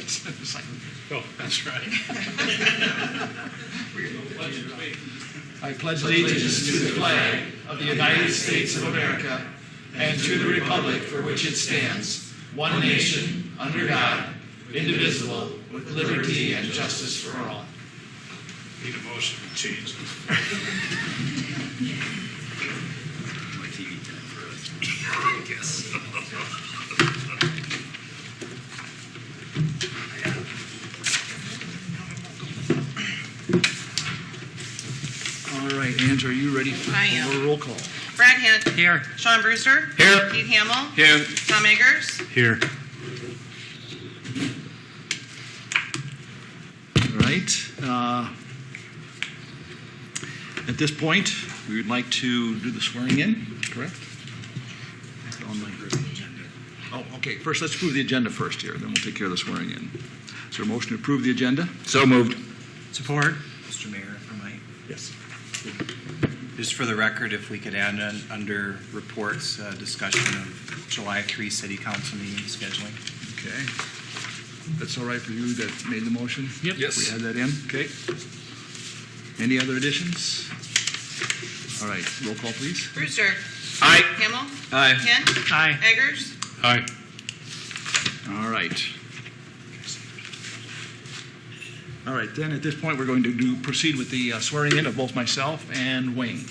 lights. It's like, Oh, that's right. I pledge allegiance to the flag of the United States of America and to the republic for which it stands, one nation, under God, indivisible, with liberty and justice for all. Need a motion to change. My TV time for us. I guess. All right, Ange, are you ready for I am. a roll call? Brad Hint. Here. Sean Brewster. Here. Keith Hamel. Here. Tom Eggers. Here. All right. At this point, we would like to do the swearing in, correct? Oh, okay. First, let's approve the agenda first here, then we'll take care of the swearing in. Is there a motion to approve the agenda? So moved. Support. Mr. Mayor, if I might. Yes. Just for the record, if we could add under reports discussion of July 3 City Council meeting scheduling. Okay. That's all right for you that made the motion? Yep. Yes. We add that in? Okay. Any other additions? All right. Roll call, please. Brewster. Aye. Hamel. Aye. Hint. Aye. Eggers. Aye. All right. All right, then at this point, we're going to proceed with the swearing in of both myself and Wayne.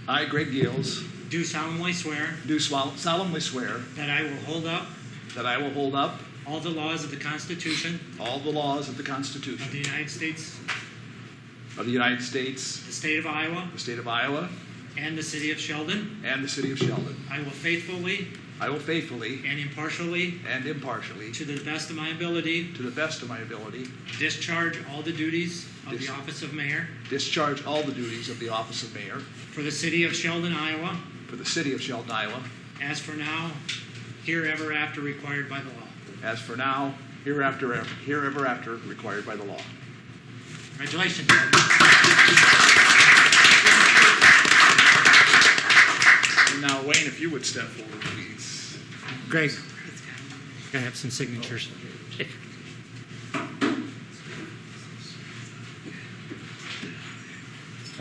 I, Greg Gales, Do solemnly swear do solemnly swear that I will hold up that I will hold up all the laws of the Constitution all the laws of the of the Constitution United States, of the United States, the state of Iowa, the state of Iowa, and the city of Sheldon. and the city of Sheldon. I will faithfully I will faithfully and impartially, and impartially, to the best of my ability, to the best of my ability, discharge all the duties of Dis- the office of mayor discharge all the duties of the office of mayor for the city of Sheldon, Iowa, for the city of Sheldon, Iowa, as for now, herever after required by the law. as for now, herever after required by the law. Congratulations. And now, Wayne, if you would step forward, please. Greg, gotta have some signatures.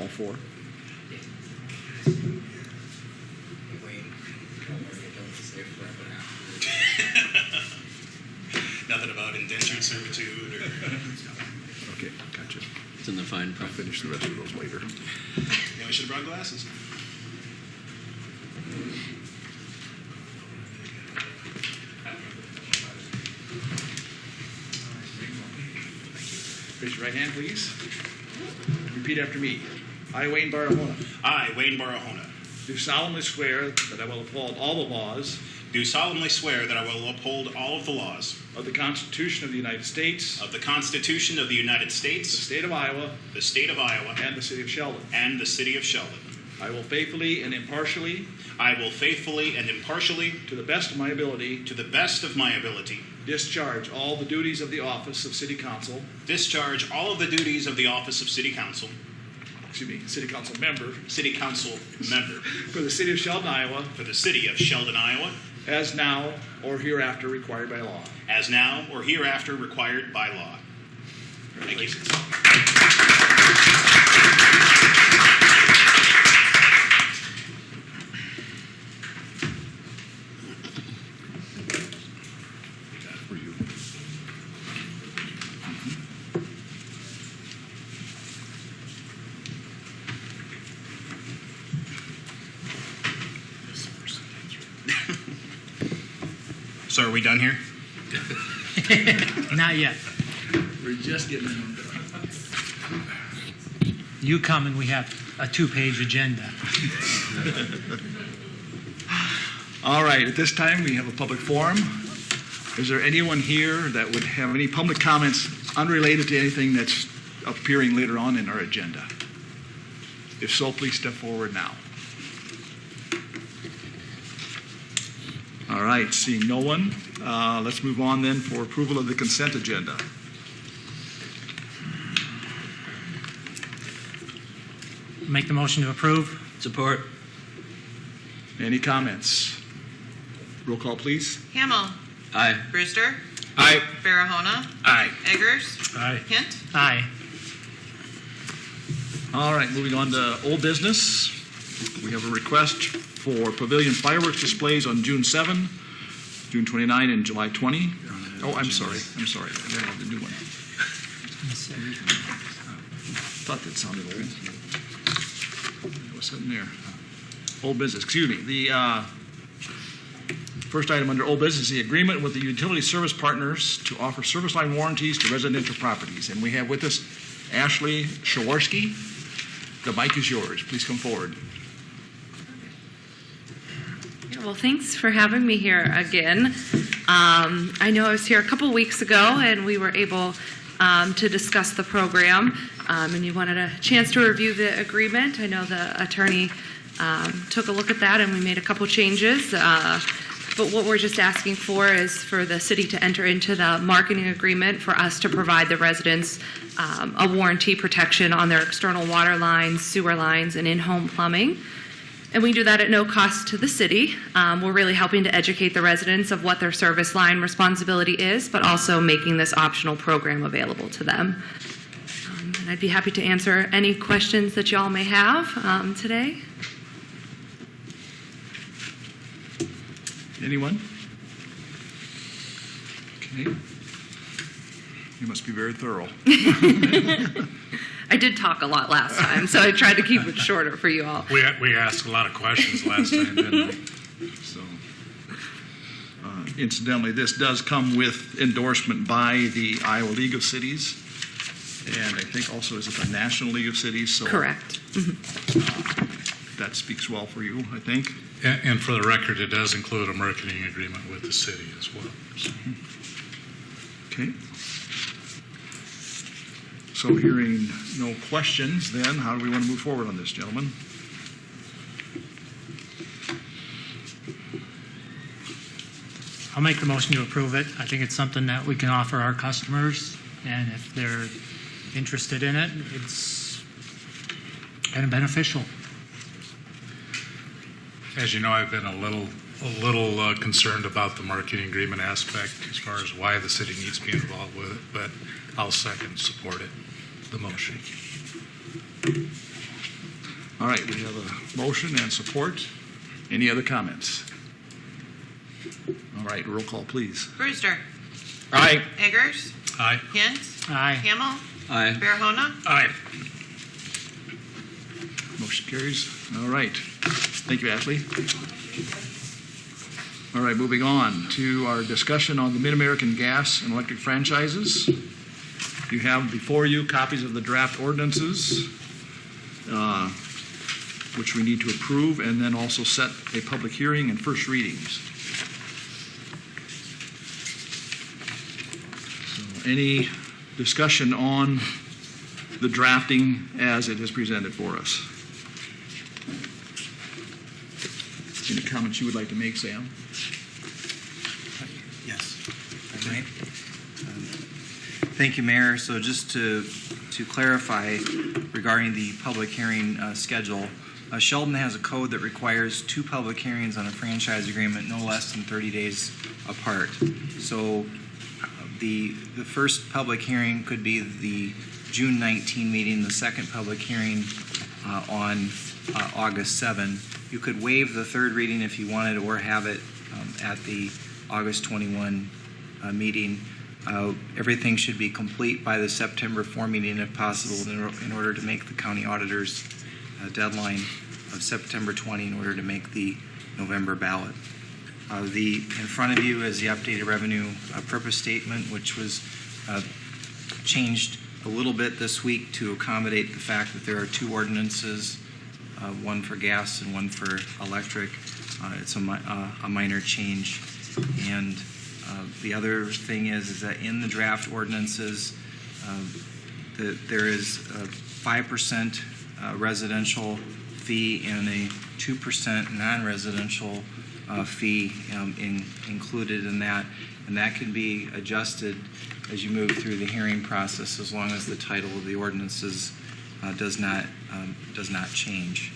All four. Nothing about indentured servitude or... Okay, gotcha. It's in the fine I'll print. finish the rest of those later. Yeah, we should have brought glasses. Raise your right hand, please. Repeat after me. I, Wayne Barahona, I, Wayne Barahona, do solemnly swear that I will uphold all the laws do solemnly swear that I will uphold all of the laws of the Constitution of the United States, of the Constitution of the United the States, state of Iowa, the state of Iowa, and the city of Sheldon. and the city of Sheldon. I will faithfully and impartially, I will faithfully and impartially, to the best of my ability, to the best of my ability, discharge all the duties of the office of City Council, discharge all of the duties of the office of City Council City Council member, member for the city of Sheldon, Iowa, for the city of Sheldon, Iowa, as now or hereafter required by law. as now or hereafter required by law. Thank you. For you. So are we done here? Not yet. We're just getting them done. You come and we have a 2-page agenda. All right, at this time we have a public forum. Is there anyone here that would have any public comments unrelated to anything that's appearing later on in our agenda? If so, please step forward now. All right, seeing no one, let's move on then for approval of the consent agenda. Make the motion to approve. Support. Any comments? Roll call, please. Hamel. Aye. Brewster. Aye. Farahona. Aye. Eggers. Aye. Hint. Aye. All right, moving on to old business. We have a request for pavilion fireworks displays on June 7, June 29, and July 20. Oh, I'm sorry. I have the new one. Thought that sounded old. What's in there? Old business, excuse me. The first item under old business is the agreement with the utility service partners to offer service line warranties to residential properties. And we have with us Ashley Shawarski. The mic is yours. Please come forward. Well, thanks for having me here again. I know I was here a couple weeks ago, and we were able to discuss the program, and you wanted a chance to review the agreement. I know the attorney took a look at that, and we made a couple changes. But what we're just asking for is for the city to enter into the marketing agreement for us to provide the residents a warranty protection on their external water lines, sewer lines, and in-home plumbing. And we do that at no cost to the city. We're really helping to educate the residents of what their service line responsibility is, but also making this optional program available to them. And I'd be happy to answer any questions that y'all may have today. Anyone? Okay. You must be very thorough. I did talk a lot last time, so I tried to keep it shorter for you all. We asked a lot of questions last time, didn't we? So, incidentally, this does come with endorsement by the Iowa League of Cities, and I think also is it the National League of Cities? So, Correct. that speaks well for you, I think. And for the record, it does include a marketing agreement with the city as well. So. Okay. So hearing no questions, then, how do we want to move forward on this, gentlemen? I'll make the motion to approve it. I think it's something that we can offer our customers, and if they're interested in it, it's kind of beneficial. As you know, I've been a little concerned about the marketing agreement aspect as far as why the city needs to be involved with it, but I'll support it, the motion. All right, we have a motion and support. Any other comments? All right, roll call, please. Brewster. Aye. Eggers. Aye. Hint. Aye. Hamel. Aye. Farahona. Aye. Motion carries. All right. Thank you, Ashley. All right, moving on to our discussion on the Mid-American Gas and Electric franchises. You have before you copies of the draft ordinances, which we need to approve, and then also set a public hearing and first readings. So, any discussion on the drafting as it is presented for us? Any comments you would like to make, Sam? Yes. All right. Thank you, Mayor. So just to clarify regarding the public hearing schedule, Sheldon has a code that requires 2 public hearings on a franchise agreement no less than 30 days apart. So the first public hearing could be the June 19 meeting, the second public hearing on August 7. You could waive the third reading if you wanted, or have it at the August 21 meeting. Everything should be complete by the September 4 meeting if possible in order to make the county auditor's deadline of September 20 in order to make the November ballot. In front of you is the updated revenue purpose statement, which was changed a little bit this week to accommodate the fact that there are 2 ordinances, one for gas and one for electric. It's a minor change. And the other thing is that in the draft ordinances, there is a 5% residential fee and a 2% non-residential fee included in that, and that can be adjusted as you move through the hearing process as long as the title of the ordinances does not change.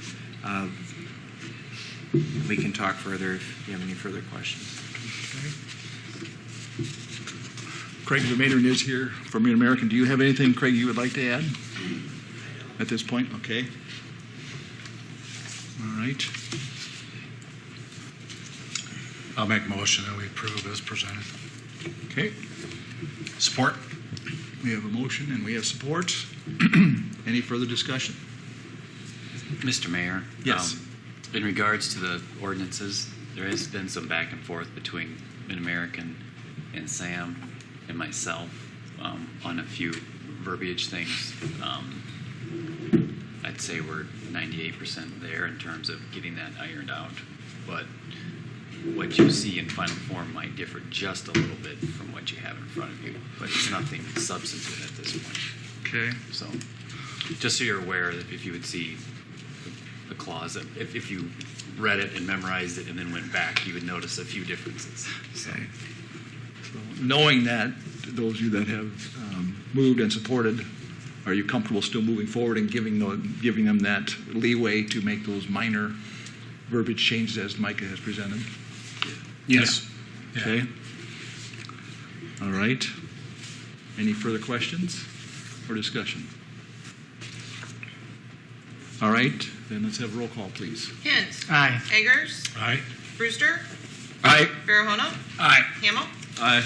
We can talk further if you have any further questions. Craig Vermaederen is here from Mid-American. Do you have anything, Craig, you would like to add at this point? Okay. All right. I'll make a motion that we approve as presented. Okay. Support. We have a motion and we have support. Any further discussion? Mr. Mayor? Yes. In regards to the ordinances, there has been some back and forth between Mid-American and Sam and myself on a few verbiage things. I'd say we're 98% there in terms of getting that ironed out, but what you see in final form might differ just a little bit from what you have in front of you, but it's nothing substantive at this point. Okay. So, just so you're aware that if you would see the clause, that if you read it and memorized it and then went back, you would notice a few differences. So, Okay. So, knowing that, those of you that have moved and supported, are you comfortable still moving forward and giving them that leeway to make those minor verbiage changes as Micah has presented? Yes. Yeah. Okay. All right. Any further questions or discussion? All right. Then let's have a roll call, please. Hint. Aye. Eggers. Aye. Brewster. Aye. Farahona. Aye. Hamel. Aye.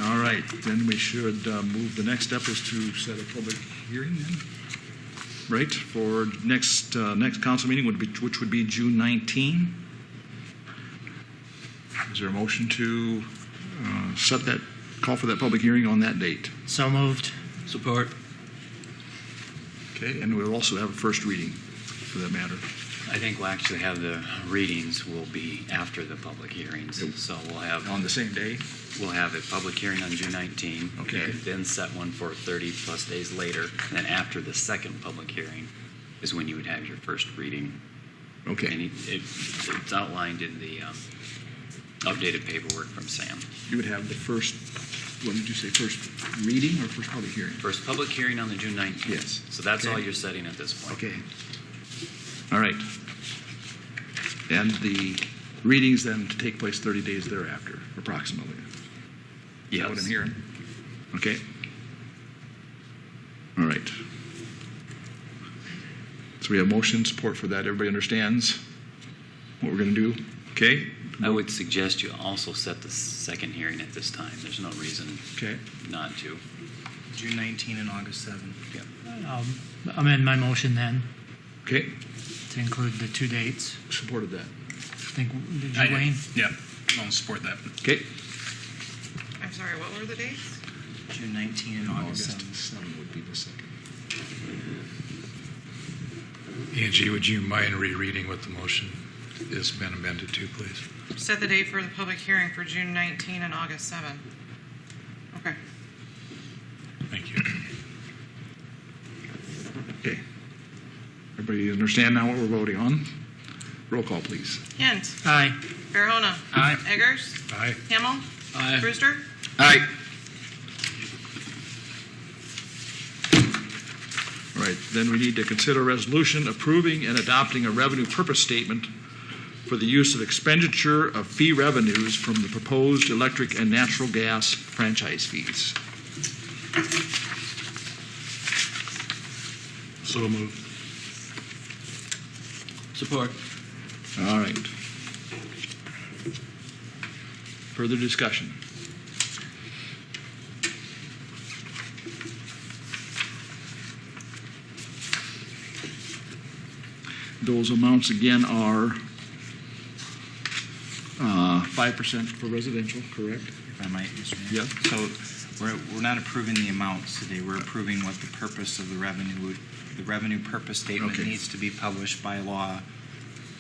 All right. Then we should move. The next step is to set a public hearing then. Right, for next council meeting which would be June 19. Is there a motion to call for that public hearing on that date? So moved. support. Okay, and we'll also have a first reading for that matter. I think we'll actually have the readings will be after the public hearings. Yep. So we'll have On the same day? We'll have a public hearing on June 19. Okay. Then set one for 30 plus days later. And then after the second public hearing is when you would have your first reading. And Okay. it's outlined in the updated paperwork from Sam. You would have the first, what did you say, first reading or first public hearing? First public hearing on the June 19th. Yes. So that's Okay. all you're setting at this point. Okay. All right. And the readings then to take place 30 days thereafter, approximately. Is that what I'm hearing? Okay. All right. So we have motion support for that. Everybody understands what we're going to do? Okay? I would suggest you also set the second hearing at this time. There's no reason Okay. not to. June 19 and August 7. I'll amend my motion then Okay. to include the two dates. Supported that. Did you, Wayne? Yeah, I'll support that. Okay. I'm sorry, what were the dates? June 19 and August 7. 7 would be the second. Angie, would you mind rereading what the motion has been amended to, please? Set the date for the public hearing for June 19 and August 7. Okay. Thank you. Okay. Everybody understand now what we're voting on? Roll call, please. Hint. Aye. Farahona. Aye. Eggers. Aye. Hamel. Aye. Brewster. Aye. All right, then we need to consider a resolution approving and adopting a revenue purpose statement for the use of expenditure of fee revenues from the proposed electric and natural gas franchise fees. So moved. Support. All right. Further discussion? Those amounts again are 5% for residential, correct? If I might, Mr. Mayor. Yeah. So we're not approving the amounts today. We're approving what the purpose of the revenue purpose statement Okay. needs to be published by law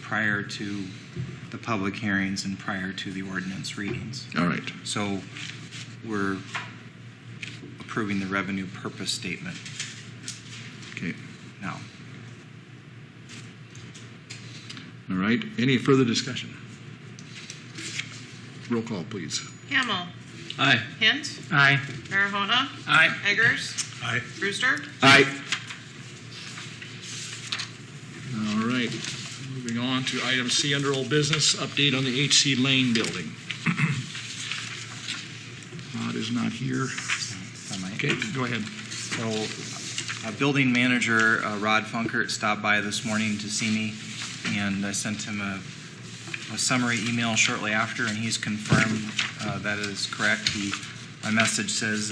prior to the public hearings and prior to the ordinance readings. All right. So we're approving the revenue purpose statement Okay. now. All right, any further discussion? Roll call, please. Hamel. Aye. Hint. Aye. Farahona. Aye. Eggers. Aye. Brewster. Aye. All right, moving on to item C under old business, update on the HC Lane building. Rod is not here. If I might. Okay, go ahead. So, building manager Rod Funkert stopped by this morning to see me, and I sent him a summary email shortly after, and he's confirmed that is correct. My message says,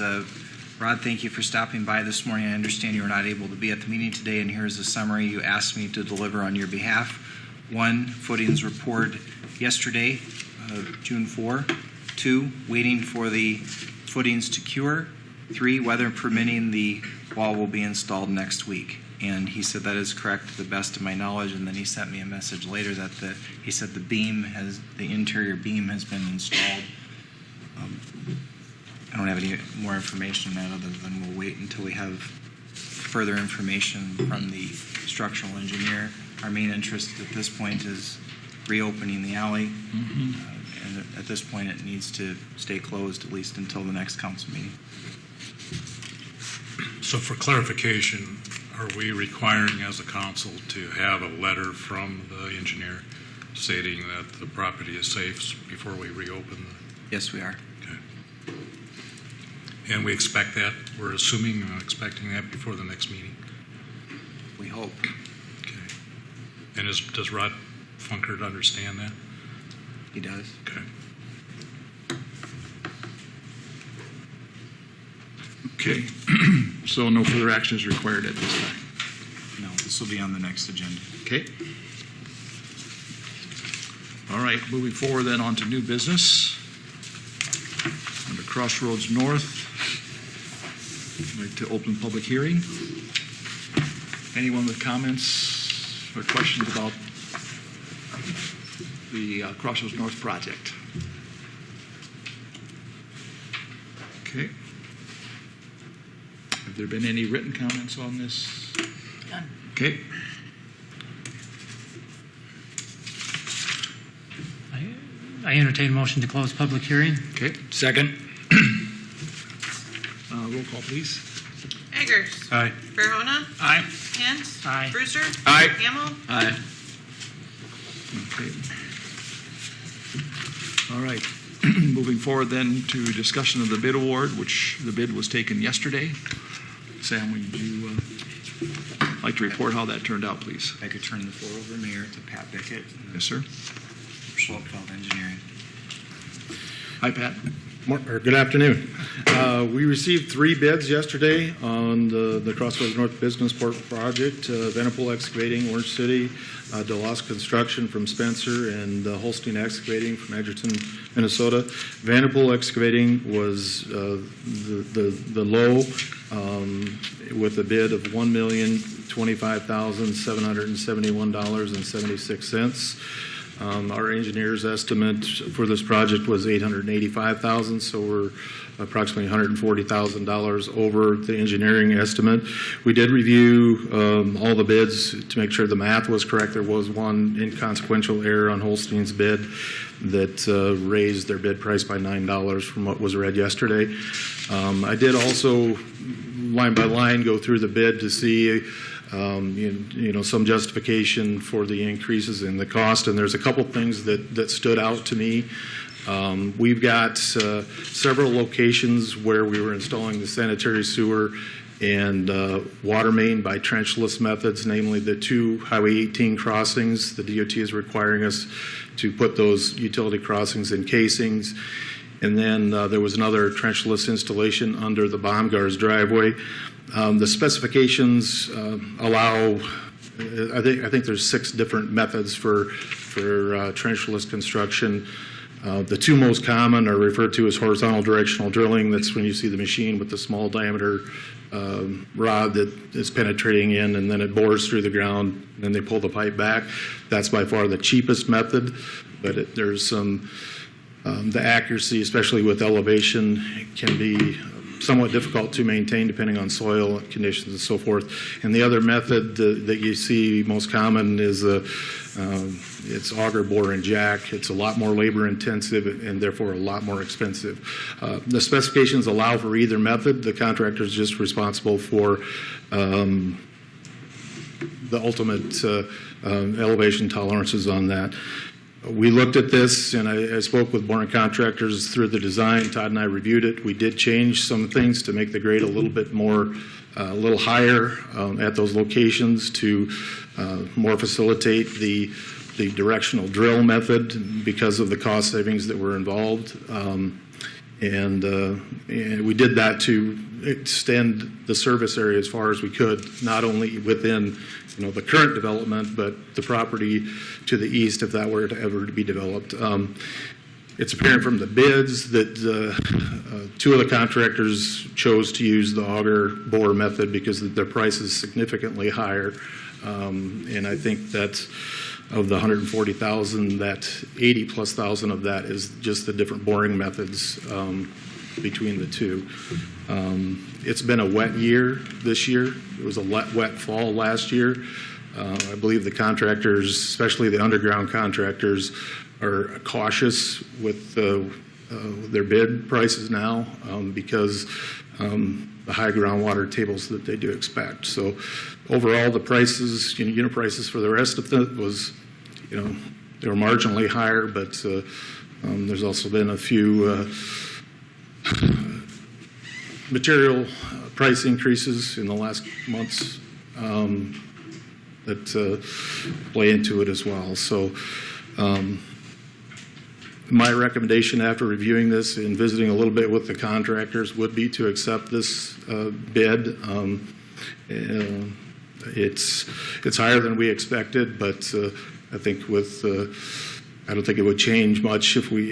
Rod, thank you for stopping by this morning. I understand you were not able to be at the meeting today, and here's the summary you asked me to deliver on your behalf. 1, footings report yesterday, June 4. 2, waiting for the footings to cure. 3, weather permitting, the wall will be installed next week. And he said that is correct to the best of my knowledge. And then he sent me a message later that he said the interior beam has been installed. I don't have any more information on that other than we'll wait until we have further information from the structural engineer. Our main interest at this point is reopening the alley. And at this point, it needs to stay closed at least until the next council meeting. So for clarification, are we requiring as a council to have a letter from the engineer stating that the property is safe before we reopen Yes, we are. Okay. And we expect that, we're assuming and expecting that before the next meeting? We hope. Okay. And does Rod Funkert understand that? He does. Okay. Okay, so no further action is required at this time. No, this will be on the next agenda. Okay. All right, moving forward then on to new business. Under Crossroads North, I'd like to open public hearing. Anyone with comments or questions about the Crossroads North project? Okay. Have there been any written comments on this? None. Okay. I entertain a motion to close public hearing. Okay. Second. Roll call, please. Eggers. Aye. Farahona. Aye. Hint. Aye. Brewster. Aye. Hamel. Aye. Okay. All right. Moving forward then to discussion of the bid award, which the bid was taken yesterday. Sam, would you like to report how that turned out, please? If I could turn the floor over, Mayor, to Pat Bickett, Yes, sir. Schlottfeld Engineering. Hi, Pat. Good afternoon. We received 3 bids yesterday on the Crossroads North Business Port project. Venapool Excavating, Orange City, DeLoss Construction from Spencer, and Holstein Excavating from Edgerton, Minnesota. Vanderpool Excavating was the low with a bid of $1,025,771.76. Our engineer's estimate for this project was $885,000, so we're approximately $140,000 over the engineering estimate. We did review all the bids to make sure the math was correct. There was one inconsequential error on Holstein's bid that raised their bid price by $9 from what was read yesterday. I did also, line by line, go through the bid to see some justification for the increases in the cost, and there's a couple things that stood out to me. We've got several locations where we were installing the sanitary sewer and water main by trenchless methods, namely the 2 Highway 18 crossings. The DOT is requiring us to put those utility crossings in casings. And then there was another trenchless installation under the Baumgars driveway. The specifications allow, I think there's 6 different methods for trenchless construction. The 2 most common are referred to as horizontal directional drilling. That's when you see the machine with the small diameter rod that is penetrating in, and then it bores through the ground, and then they pull the pipe back. That's by far the cheapest method, but there's some, the accuracy, especially with elevation, can be somewhat difficult to maintain depending on soil conditions and so forth. And the other method that you see most common is it's auger, bore, and jack. It's a lot more labor intensive and therefore a lot more expensive. The specifications allow for either method. The contractor is just responsible for the ultimate elevation tolerances on that. We looked at this, and I spoke with boring contractors through the design. Todd and I reviewed it. We did change some things to make the grade a little bit more, a little higher at those locations to more facilitate the directional drill method because of the cost savings that were involved. And we did that to extend the service area as far as we could, not only within the current development, but the property to the east if that were to ever be developed. It's apparent from the bids that two of the contractors chose to use the auger bore method because their price is significantly higher. And I think that of the 140,000, that 80,000+ of that is just the different boring methods between the two. It's been a wet year this year. It was a wet fall last year. I believe the contractors, especially the underground contractors, are cautious with their bid prices now because the high groundwater tables that they do expect. So overall, the prices, unit prices for the rest of it was, they were marginally higher, but there's also been a few material price increases in the last months that play into it as well. So my recommendation after reviewing this and visiting a little bit with the contractors would be to accept this bid. It's higher than we expected, but I think I don't think it would change much if we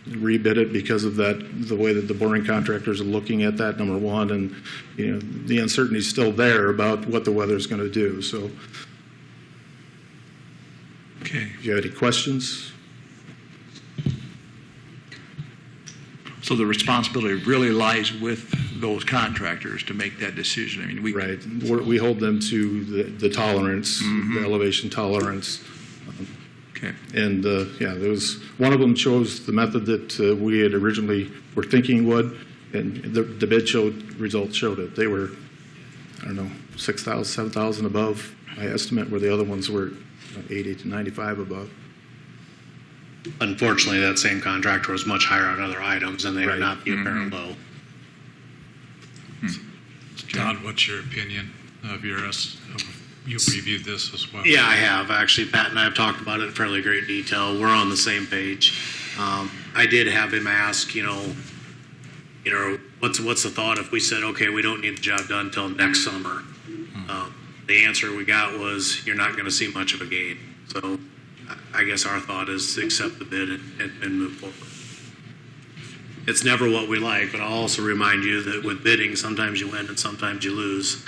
rebid it because of the way that the boring contractors are looking at that, number one, and the uncertainty is still there about what the weather is going to do. So, Okay. if you have any questions? So the responsibility really lies with those contractors to make that decision. I mean, Right. We hold them to the tolerance, the elevation tolerance. Okay. And there was one of them chose the method that we had originally were thinking would, and the bid results showed it. They were, 6,000, 7,000 above my estimate, where the other ones were 80 to 95 above. Unfortunately, that same contractor was much higher on other items, and they Right. are not the apparent low. Todd, what's your opinion of you've reviewed this as well? Yeah, I have. Actually, Pat and I have talked about it in fairly great detail. We're on the same page. I did have him ask, what's the thought if we said, okay, we don't need the job done until next summer? The answer we got was, you're not going to see much of a gain. So I guess our thought is to accept the bid and move forward. It's never what we like, but I'll also remind you that with bidding, sometimes you win and sometimes you lose.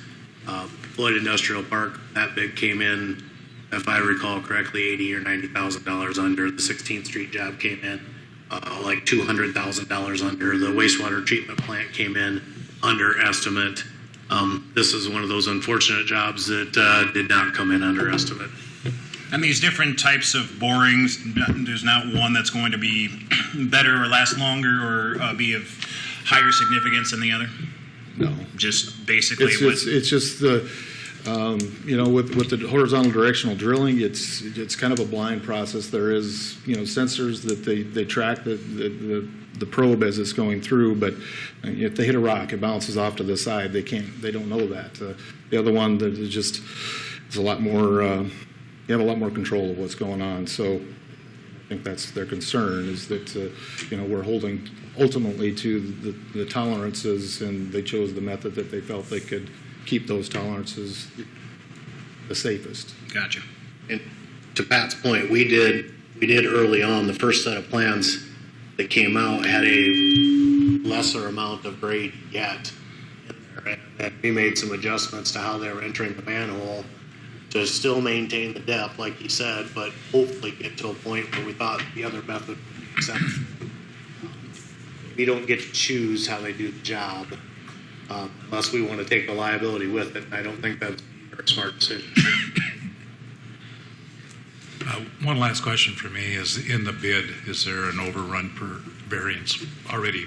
Floyd Industrial Park, that bid came in, if I recall correctly, $80,000 or $90,000 under. The 16th Street job came in like $200,000 under. The wastewater treatment plant came in under estimate. This is one of those unfortunate jobs that did not come in under estimate. And these different types of borings, there's not one that's going to be better or last longer or be of higher significance than the other? No. Just basically It's just the, with the horizontal directional drilling, it's kind of a blind process. There is, sensors that they track the probe as it's going through, but if they hit a rock, it bounces off to the side. They don't know that. The other one, that is just, it's a lot more, you have a lot more control of what's going on. So I think that's their concern, is that, we're holding ultimately to the tolerances, and they chose the method that they felt they could keep those tolerances the safest. Gotcha. And to Pat's point, we did early on, the first set of plans that came out had a lesser amount of grade yet in there, and we made some adjustments to how they were entering the manhole to still maintain the depth, like he said, but hopefully get to a point where we thought the other method would be accepted. we don't get to choose how they do the job unless we want to take the liability with it. I don't think that's a smart decision. One last question for me is, in the bid, is there an overrun per variance already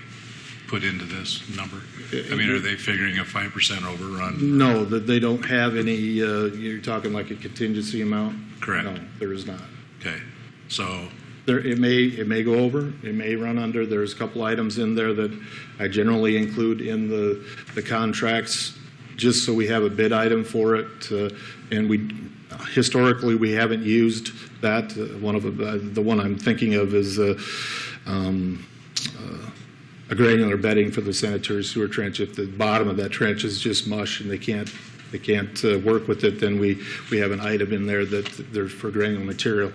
put into this number? I mean, are they figuring a 5% overrun? No, that they don't have any, you're talking like a contingency amount? Correct. No, there is not. Okay, so There, it may go over, it may run under. There's a couple items in there that I generally include in the contracts, just so we have a bid item for it. And we historically we haven't used that. One of the one I'm thinking of is a granular bedding for the sanitary sewer trench. If the bottom of that trench is just mush and they can't work with it, then we have an item in there that they're for granular material.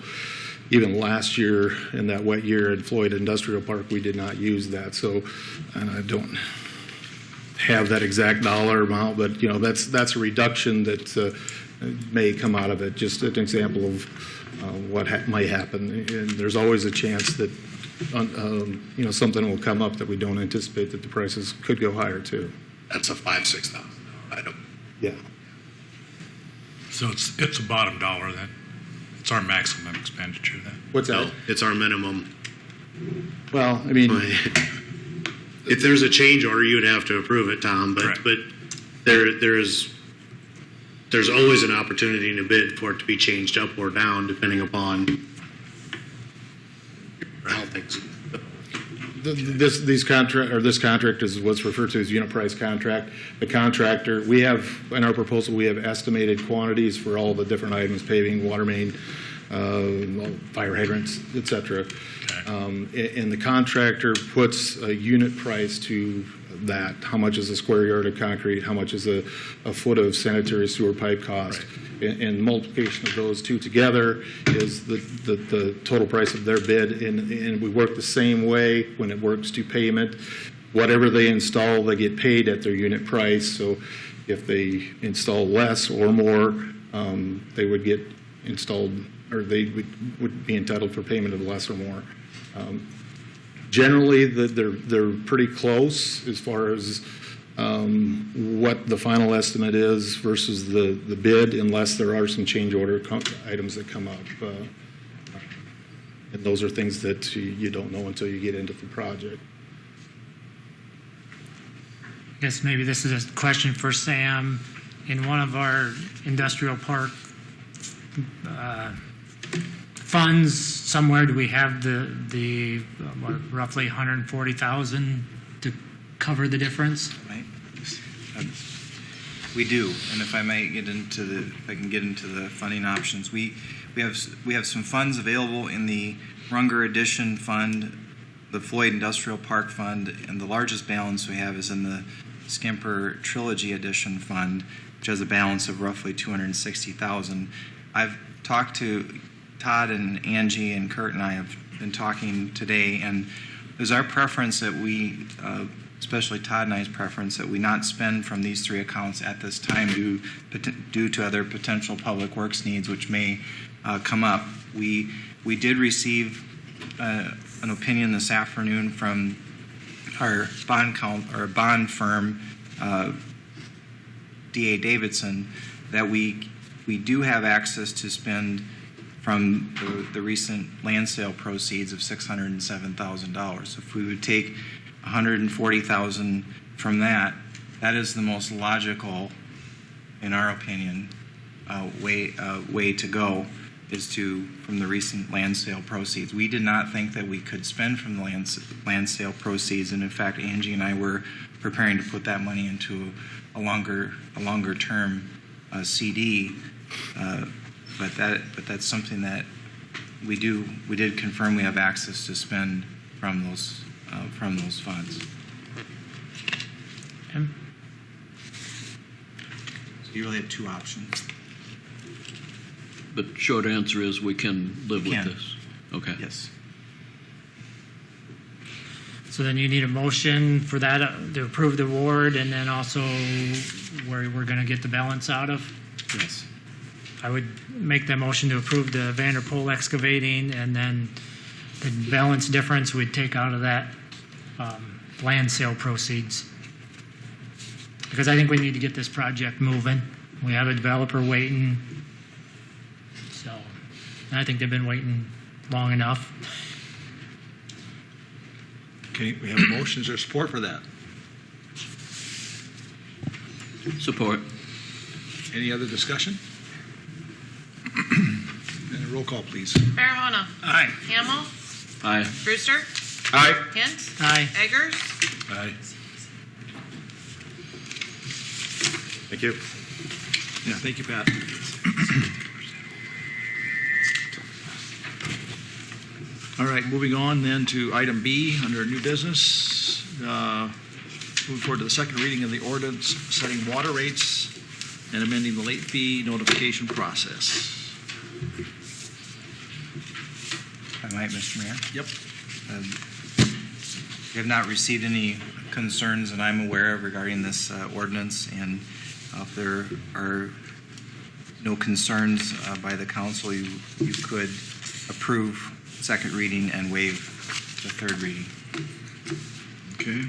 Even last year, in that wet year at Floyd Industrial Park, we did not use that. So, and I don't have that exact dollar amount, but you know that's a reduction that may come out of it. Just an example of what might happen. And there's always a chance that you know something will come up that we don't anticipate, that the prices could go higher too. That's a $5,000-6,000 item. Yeah. So it's a bottom dollar then. It's our maximum expenditure then. What's that? No, it's our minimum. Well, I mean, If there's a change order, you would have to approve it, Tom. But Correct. but there's always an opportunity in a bid for it to be changed up or down depending upon how things. this contract is what's referred to as unit price contract. The contractor, we have in our proposal, we have estimated quantities for all the different items: paving, water main, fire hydrants, etc. And the contractor puts a unit price to that. How much is a square yard of concrete? How much is a foot of sanitary sewer pipe cost? Right. And multiplication of those two together is the total price of their bid. And we work the same way when it works to payment. Whatever they install, they get paid at their unit price. So if they install less or more, they would get installed, or they would be entitled for payment of less or more. Generally, they're pretty close as far as what the final estimate is versus the bid, unless there are some change order items that come up. And those are things that you don't know until you get into the project. I guess maybe this is a question for Sam. In one of our industrial park funds somewhere, do we have the roughly 140,000 to cover the difference? Right. We do, and if I might get into if I can get into the funding options, we have some funds available in the Runger Addition Fund, the Floyd Industrial Park Fund, and the largest balance we have is in the Skimper Trilogy Edition Fund, which has a balance of roughly $260,000. I've talked to Todd and Angie and Kurt, and I have been talking today, and it was our preference that we, especially Todd and I's preference, that we not spend from these three accounts at this time due to other potential public works needs which may come up. We did receive an opinion this afternoon from our bond firm, D.A. Davidson, that we do have access to spend from the recent land sale proceeds of $607,000. If we would take $140,000 from that, that is the most logical, in our opinion, way to go, is from the recent land sale proceeds. We did not think that we could spend from the land sale proceeds, and in fact, Angie and I were preparing to put that money into a longer term CD. But that's something that we did confirm we have access to spend from those funds. Okay. So you really have two options. But short answer is we can live with Can. this. Okay. Yes. So then you need a motion for that to approve the award, and then also where we're going to get the balance out of? Yes. I would make that motion to approve the Vanderpool excavating, and then the balance difference we'd take out of that land sale proceeds. Because I think we need to get this project moving. We have a developer waiting. So, and I think they've been waiting long enough. Okay, we have a motion. Is there support for that? Support. Any other discussion? And a roll call, please. Farahona. Aye. Hamel. Aye. Brewster. Aye. Hint. Aye. Eggers. Aye. Thank you. Yeah, thank you, Pat. All right, moving on then to item B under new business. Moving forward to the second reading of the ordinance setting water rates and amending the late fee notification process. If I might, Mr. Mayor. Yep. We have not received any concerns that I'm aware of regarding this ordinance, and if there are no concerns by the council, you could approve second reading and waive the third reading. Okay.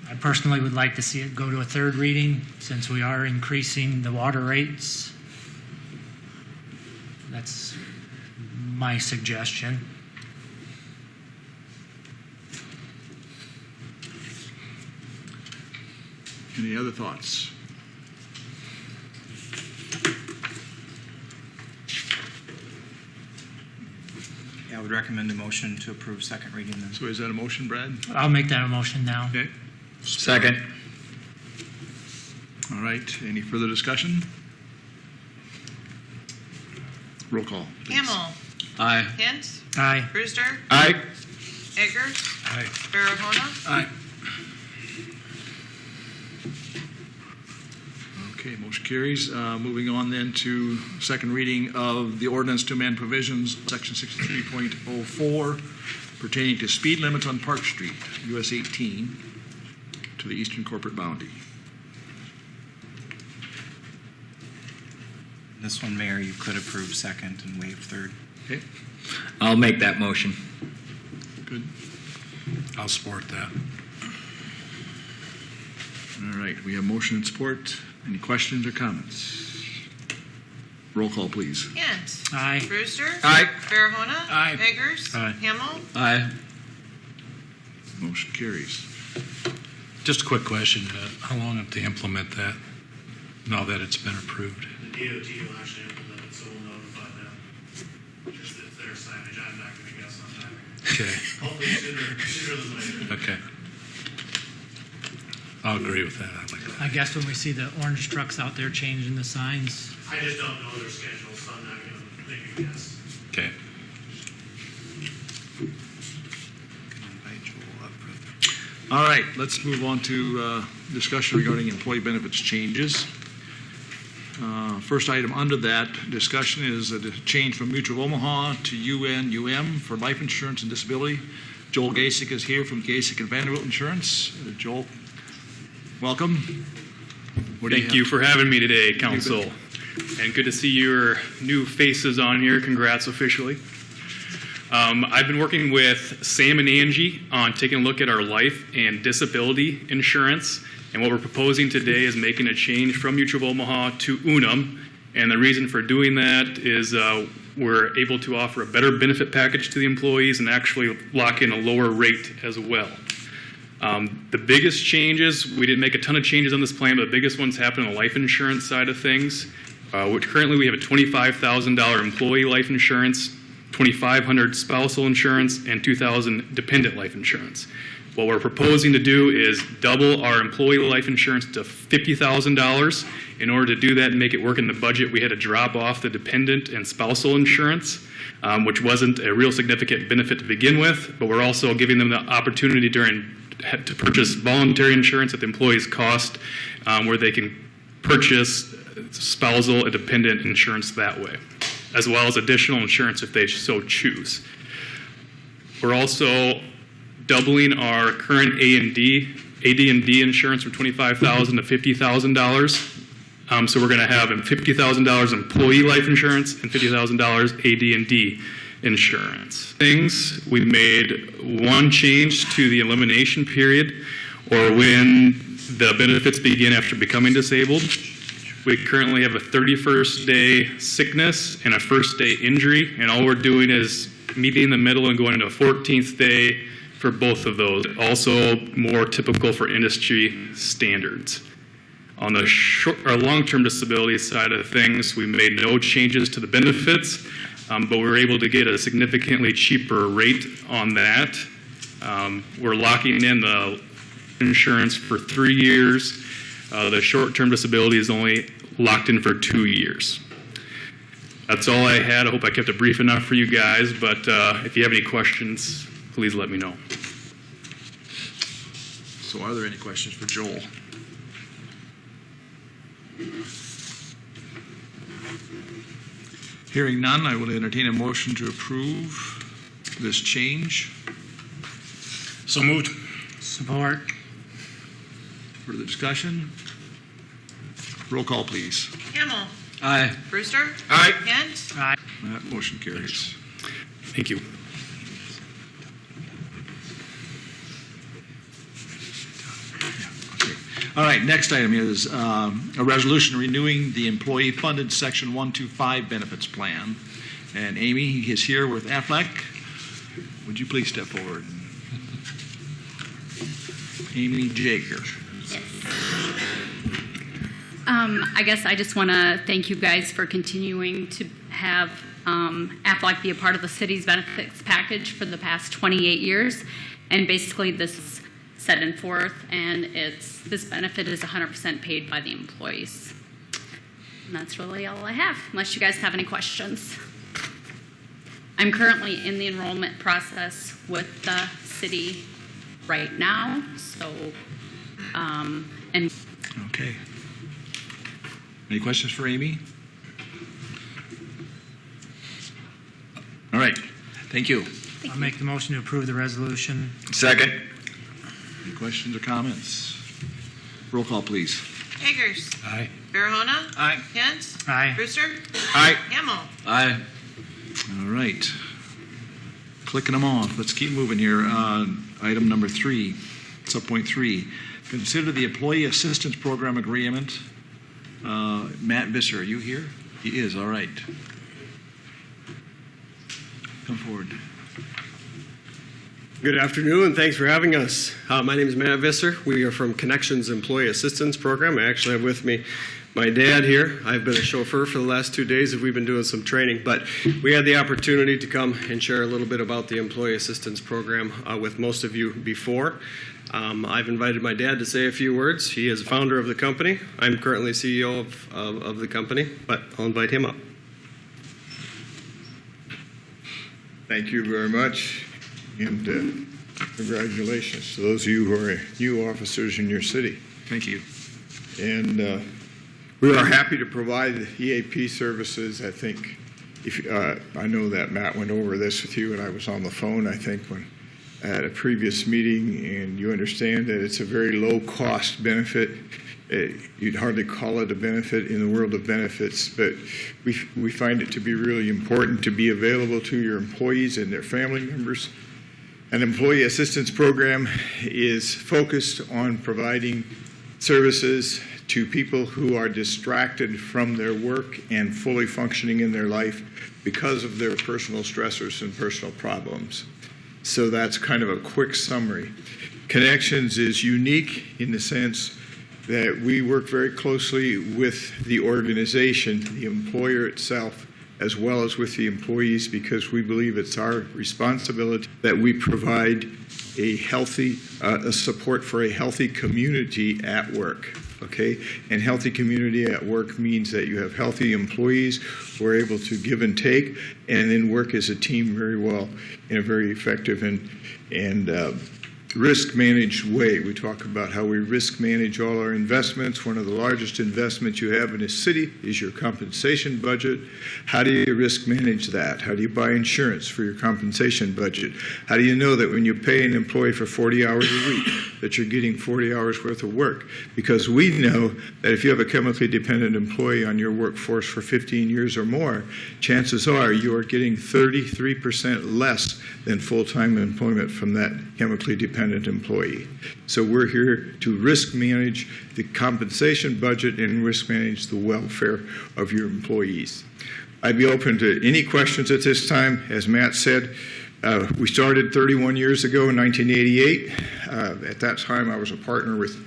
I personally would like to see it go to a third reading since we are increasing the water rates. That's my suggestion. Any other thoughts? Yeah, I would recommend a motion to approve second reading then. So is that a motion, Brad? I'll make that a motion now. Okay. Second. All right. Any further discussion? Roll call, please. Hamel. Aye. Hint. Aye. Brewster. Aye. Eggers. Aye. Farahona. Aye. Okay, motion carries. Moving on then to second reading of the ordinance to amend provisions, section 63.04, pertaining to speed limits on Park Street, US 18, to the eastern corporate boundary. This one, Mayor, you could approve second and waive third. Okay, I'll make that motion. good. I'll support that. All right, we have motion and support. Any questions or comments? Roll call, please. Hint. Aye. Brewster. Aye. Farahona. Aye. Eggers. Aye. Hamel. Aye. Motion carries. Just a quick question. How long have to implement that now that it's been approved? The DOT will actually implement it, so we'll notify them. Just if their signage, I'm not going to guess on that. Okay. Hopefully sooner than later. Okay. I'll agree with that. I like that. I guess when we see the orange trucks out there changing the signs. I just don't know their schedule, so I'm not going to make a guess. Okay. Invite Joel up for All right, let's move on to discussion regarding employee benefits changes. First item under that discussion is a change from Mutual of Omaha to UNUM for life insurance and disability. Joel Gasek is here from Gasek and Vanderbilt Insurance. Joel, welcome. What do Thank you for having me today, Council. And good to see your new faces on here. Congrats officially. I've been working with Sam and Angie on taking a look at our life and disability insurance. And what we're proposing today is making a change from Mutual of Omaha to Unum. And the reason for doing that is we're able to offer a better benefit package to the employees and actually lock in a lower rate as well. The biggest changes, we didn't make a ton of changes on this plan, but the biggest ones happen on the life insurance side of things. Currently we have a $25,000 employee life insurance, $2,500 spousal insurance, and $2,000 dependent life insurance. What we're proposing to do is double our employee life insurance to $50,000. In order to do that and make it work in the budget, we had to drop off the dependent and spousal insurance, which wasn't a real significant benefit to begin with, but we're also giving them the opportunity to purchase voluntary insurance at the employee's cost, where they can purchase spousal and dependent insurance that way, as well as additional insurance if they so choose. We're also doubling our current AD&D insurance from $25,000 to $50,000. So we're going to have $50,000 employee life insurance and $50,000 AD&D insurance. We made one change to the elimination period, or when the benefits begin after becoming disabled. We currently have a 31st day sickness and a first day injury, and all we're doing is meeting in the middle and going to a 14th day for both of those. Also more typical for industry standards. On the short or long-term disability side of things, we made no changes to the benefits, but we were able to get a significantly cheaper rate on that. We're locking in the insurance for 3 years. The short-term disability is only locked in for 2 years. That's all I had. I hope I kept it brief enough for you guys, but if you have any questions, please let me know. So are there any questions for Joel? Hearing none, I will entertain a motion to approve this change. So moved. Support. Further discussion? Roll call, please. Hamel. Aye. Brewster. Aye. Kent. Aye. That motion carries. Thank you. All right, next item is a resolution renewing the employee-funded Section 125 benefits plan. And Amy is here with Aflac. Would you please step forward? Amy Jager. I guess I just want to thank you guys for continuing to have Aflac be a part of the city's benefits package for the past 28 years. And basically this is set and forth, and this benefit is 100% paid by the employees. And that's really all I have, unless you guys have any questions. I'm currently in the enrollment process with the city right now, so, and. Okay. Any questions for Amy? All right, thank you. I'll make the motion to approve the resolution. Second. Any questions or comments? Roll call, please. Eggers. Aye. Farahona. Aye. Kent. Aye. Brewster. Aye. Hamel. Aye. All right. Clicking them off. Let's keep moving here. Item number 3, subpoint 3. Consider the Employee Assistance Program Agreement. Matt Visser, are you here? He is, all right. Come forward. Good afternoon, and thanks for having us. My name is Matt Visser. We are from Connections Employee Assistance Program. I actually have with me my dad here. I've been a chauffeur for the last 2 days, and we've been doing some training. But we had the opportunity to come and share a little bit about the Employee Assistance Program with most of you before. I've invited my dad to say a few words. He is a founder of the company. I'm currently CEO of the company, but I'll invite him up. Thank you very much. And congratulations to those of you who are new officers in your city. Thank you. And we are happy to provide EAP services. I think, I know that Matt went over this with you, and I was on the phone, I think, at a previous meeting, and you understand that it's a very low-cost benefit. You'd hardly call it a benefit in the world of benefits, but we find it to be really important to be available to your employees and their family members. An employee assistance program is focused on providing services to people who are distracted from their work and fully functioning in their life because of their personal stressors and personal problems. So that's kind of a quick summary. Connections is unique in the sense that we work very closely with the organization, the employer itself, as well as with the employees, because we believe it's our responsibility that we provide a healthy support for a healthy community at work. Okay, and healthy community at work means that you have healthy employees who are able to give and take, and then work as a team very well in a very effective and risk managed way. We talk about how we risk manage all our investments. One of the largest investments you have in a city is your compensation budget. How do you risk manage that? How do you buy insurance for your compensation budget? How do you know that when you pay an employee for 40 hours a week, that you're getting 40 hours worth of work, because we know that if you have a chemically dependent employee on your workforce for 15 years or more, chances are you are getting 33% less than full-time employment from that chemically dependent employee. So we're here to risk manage the compensation budget and risk manage the welfare of your employees. I'd be open to any questions at this time. As Matt said, we started 31 years ago in 1988. At that time, I was a partner with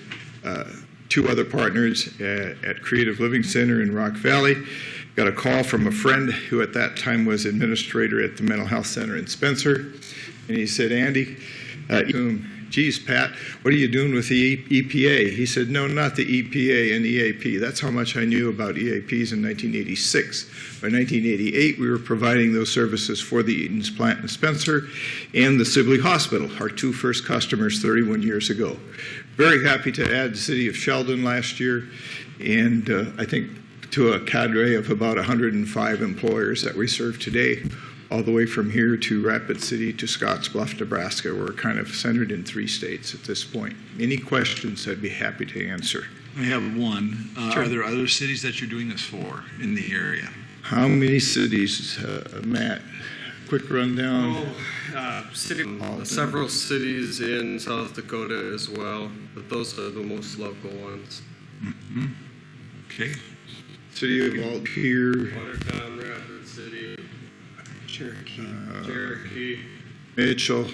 two other partners at Creative Living Center in Rock Valley. Got a call from a friend who at that time was administrator at the Mental Health Center in Spencer. And he said, Andy, geez, Pat, what are you doing with the EPA? He said, no, not the EPA and EAP. That's how much I knew about EAPs in 1986. By 1988, we were providing those services for the Eaton's plant in Spencer and the Sibley Hospital, our two first customers 31 years ago. Very happy to add the city of Sheldon last year, and I think to a cadre of about 105 employers that we serve today, all the way from here to Rapid City to Scottsbluff, Nebraska. We're kind of centered in 3 states at this point. Any questions, I'd be happy to answer. I have one. Sure. Are there other cities that you're doing this for in the area? How many cities, Matt? Quick rundown. Several cities in South Dakota as well, but those are the most local ones. Mm-hmm. Okay. City of Altpier. Watertown, Rapid City. Cherokee. Mitchell.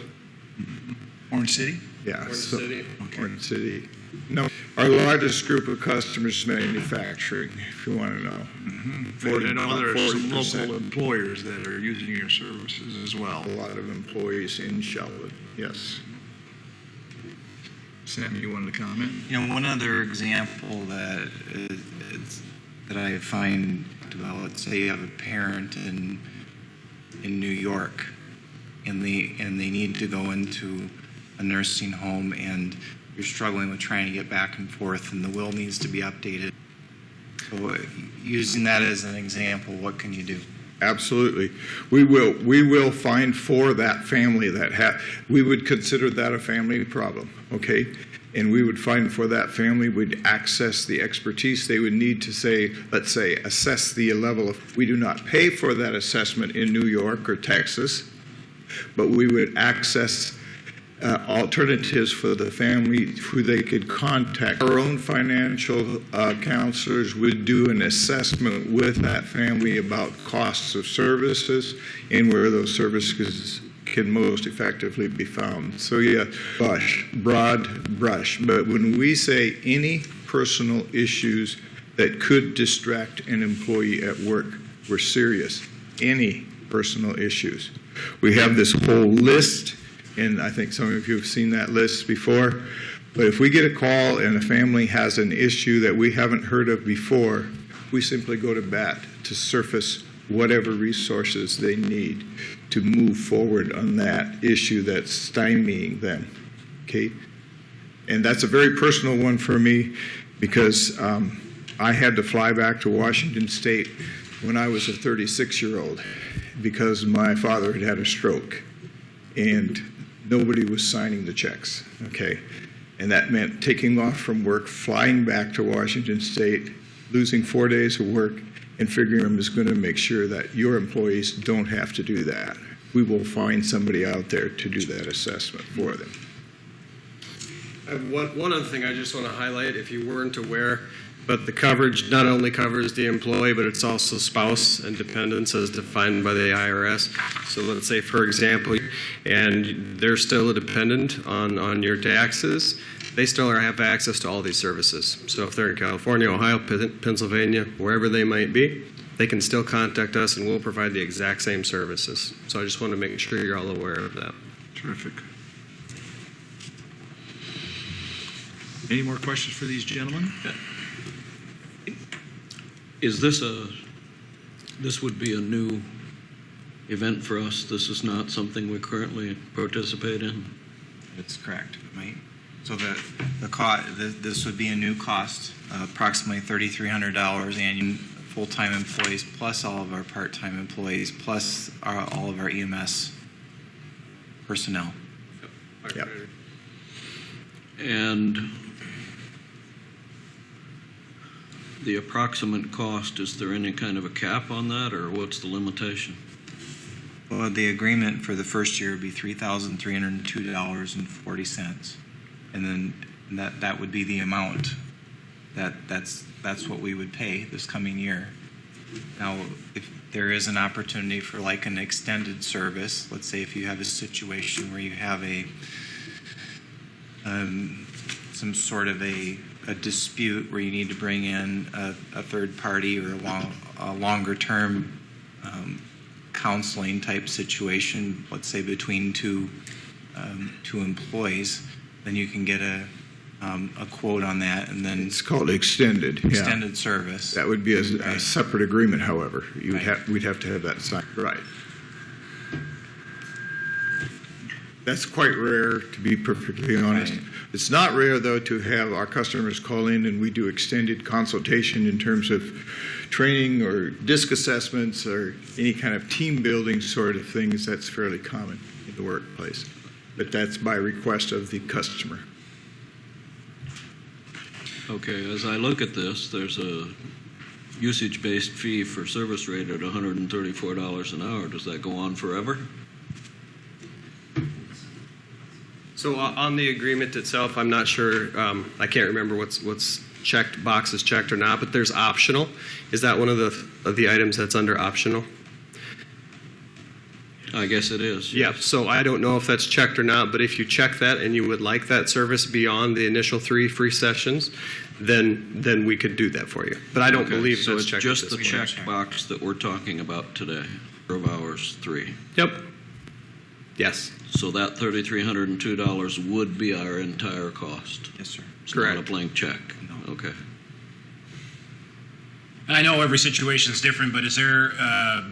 Orange City? Yeah. Orange City. Okay. Orange City. No, our largest group of customers is manufacturing, if you want to know. Mm-hmm. I know there are some local employers that are using your services as well. A lot of employees in Sheldon, yes. Sam, you wanted to comment? One other example that I find, well, let's say you have a parent in New York, and they need to go into a nursing home, and you're struggling with trying to get back and forth, and the will needs to be updated. So, using that as an example, what can you do? Absolutely. We will find for that family we would consider that a family problem, okay? And we would find for that family, we'd access the expertise they would need to say, let's say, assess the level of, we do not pay for that assessment in New York or Texas, but we would access alternatives for the family who they could contact. Our own financial counselors would do an assessment with that family about costs of services and where those services can most effectively be found. So yeah, broad brush. But when we say any personal issues that could distract an employee at work, we're serious. Any personal issues. We have this whole list, and I think some of you have seen that list before. But if we get a call and a family has an issue that we haven't heard of before, we simply go to bat to surface whatever resources they need to move forward on that issue that's stymieing them, okay? And that's a very personal one for me because I had to fly back to Washington State when I was a 36-year-old because my father had had a stroke and nobody was signing the checks, okay? And that meant taking off from work, flying back to Washington State, losing 4 days of work, and Figurum is going to make sure that your employees don't have to do that. We will find somebody out there to do that assessment for them. One other thing I just want to highlight, if you weren't aware, but the coverage not only covers the employee, but it's also spouse and dependents as defined by the IRS. So let's say, for example, and they're still a dependent on your taxes, they still have access to all these services. So if they're in California, Ohio, Pennsylvania, wherever they might be, they can still contact us and we'll provide the exact same services. So I just want to make sure you're all aware of that. Terrific. Any more questions for these gentlemen? Is this would be a new event for us? This is not something we currently participate in? That's correct, right? So this would be a new cost, approximately $3,300 annual, full-time employees, plus all of our part-time employees, plus all of our EMS personnel. Yep. And the approximate cost, is there any kind of a cap on that, or what's the limitation? Well, the agreement for the first year would be $3,302.40, and then that would be the amount. That's what we would pay this coming year. Now, if there is an opportunity for like an extended service, let's say if you have a situation where you have some sort of a dispute where you need to bring in a third party or a longer term counseling type situation, let's say between two employees, then you can get a quote on that, and then It's called extended. service. That would be a separate agreement, however. We'd have to have that signed. Right. That's quite rare, to be perfectly honest. Right. It's not rare, though, to have our customers call in and we do extended consultation in terms of training or disc assessments or any kind of team building sort of things. That's fairly common in the workplace. But that's by request of the customer. Okay, as I look at this, there's a usage-based fee for service rate at $134 an hour. Does that go on forever? So on the agreement itself, I'm not sure, I can't remember what's checked, boxes checked or not, but there's optional. Is that one of the items that's under optional? I guess it is. Yeah, so I don't know if that's checked or not, but if you check that and you would like that service beyond the initial 3 free sessions, then we could do that for you. But I don't believe so that's it's checked. just at the this point. check box that we're talking about today, of hours 3. Yep. Yes. So that $3,302 would be our entire cost. Yes, sir. It's Correct. not a blank check. No. Okay. I know every situation is different, but is there,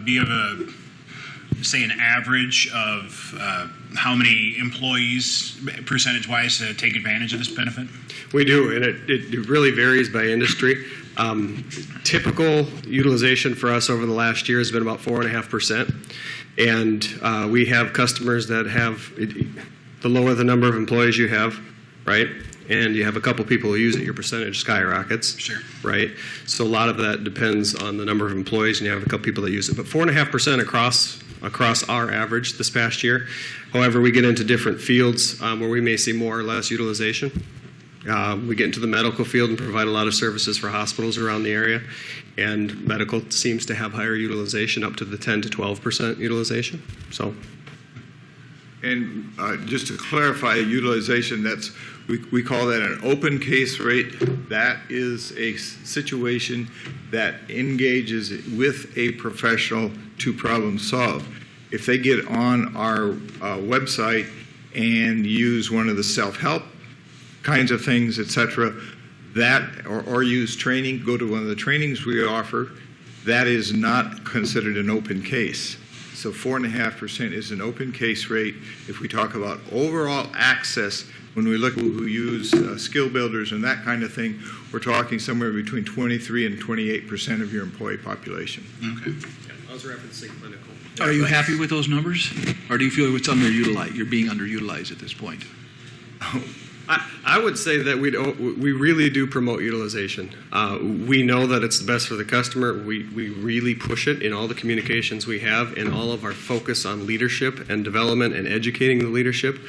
do you have say an average of how many employees, percentage-wise, take advantage of this benefit? We do, and it really varies by industry. Typical utilization for us over the last year has been about 4.5%. And we have customers that have, the lower the number of employees you have, right? And you have a couple people who use it, your percentage skyrockets. Sure. Right? So a lot of that depends on the number of employees, and you have a couple people that use it. But 4.5% across our average this past year. However, we get into different fields where we may see more or less utilization. We get into the medical field and provide a lot of services for hospitals around the area, and medical seems to have higher utilization, up to the 10 to 12% utilization. So, And just to clarify, utilization, we call that an open case rate. That is a situation that engages with a professional to problem solve. If they get on our website and use one of the self-help kinds of things, etc., that or use training, go to one of the trainings we offer, that is not considered an open case. So 4.5% is an open case rate. If we talk about overall access, when we look at who use skill builders and that kind of thing, we're talking somewhere between 23 and 28% of your employee population. Okay. I was referencing clinical. Are you happy with those numbers? Or do you feel it's underutilized? You're being underutilized at this point? I would say that we really do promote utilization. We know that it's the best for the customer. We really push it in all the communications we have, in all of our focus on leadership and development and educating the leadership.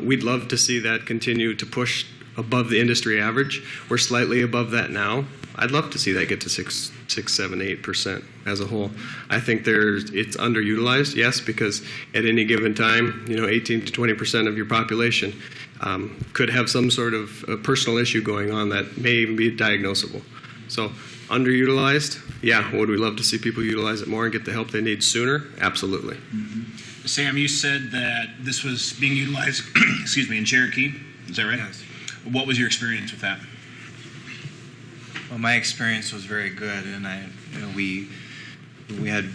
We'd love to see that continue to push above the industry average. We're slightly above that now. I'd love to see that get to 6, 7, 8% as a whole. I think it's underutilized, yes, because at any given time, 18 to 20% of your population could have some sort of personal issue going on that may even be diagnosable. So underutilized, yeah. Would we love to see people utilize it more and get the help they need sooner? Absolutely. Mm-hmm. Sam, you said that this was being utilized, excuse me, in Cherokee. Is that right? Yes. What was your experience with that? Well, my experience was very good, and we had.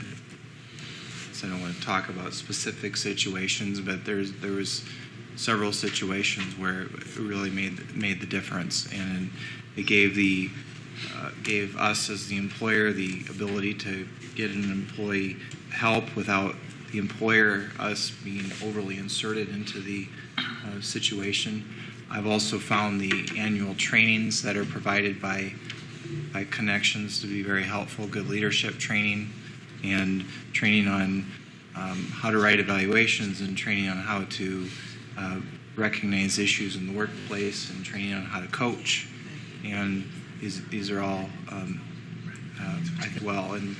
So I don't want to talk about specific situations, but there was several situations where it really made the difference, and it gave us as the employer the ability to get an employee help without the employer, us being overly inserted into the situation. I've also found the annual trainings that are provided by Connections to be very helpful, good leadership training and training on how to write evaluations and training on how to recognize issues in the workplace and training on how to coach. And these are all I think well. And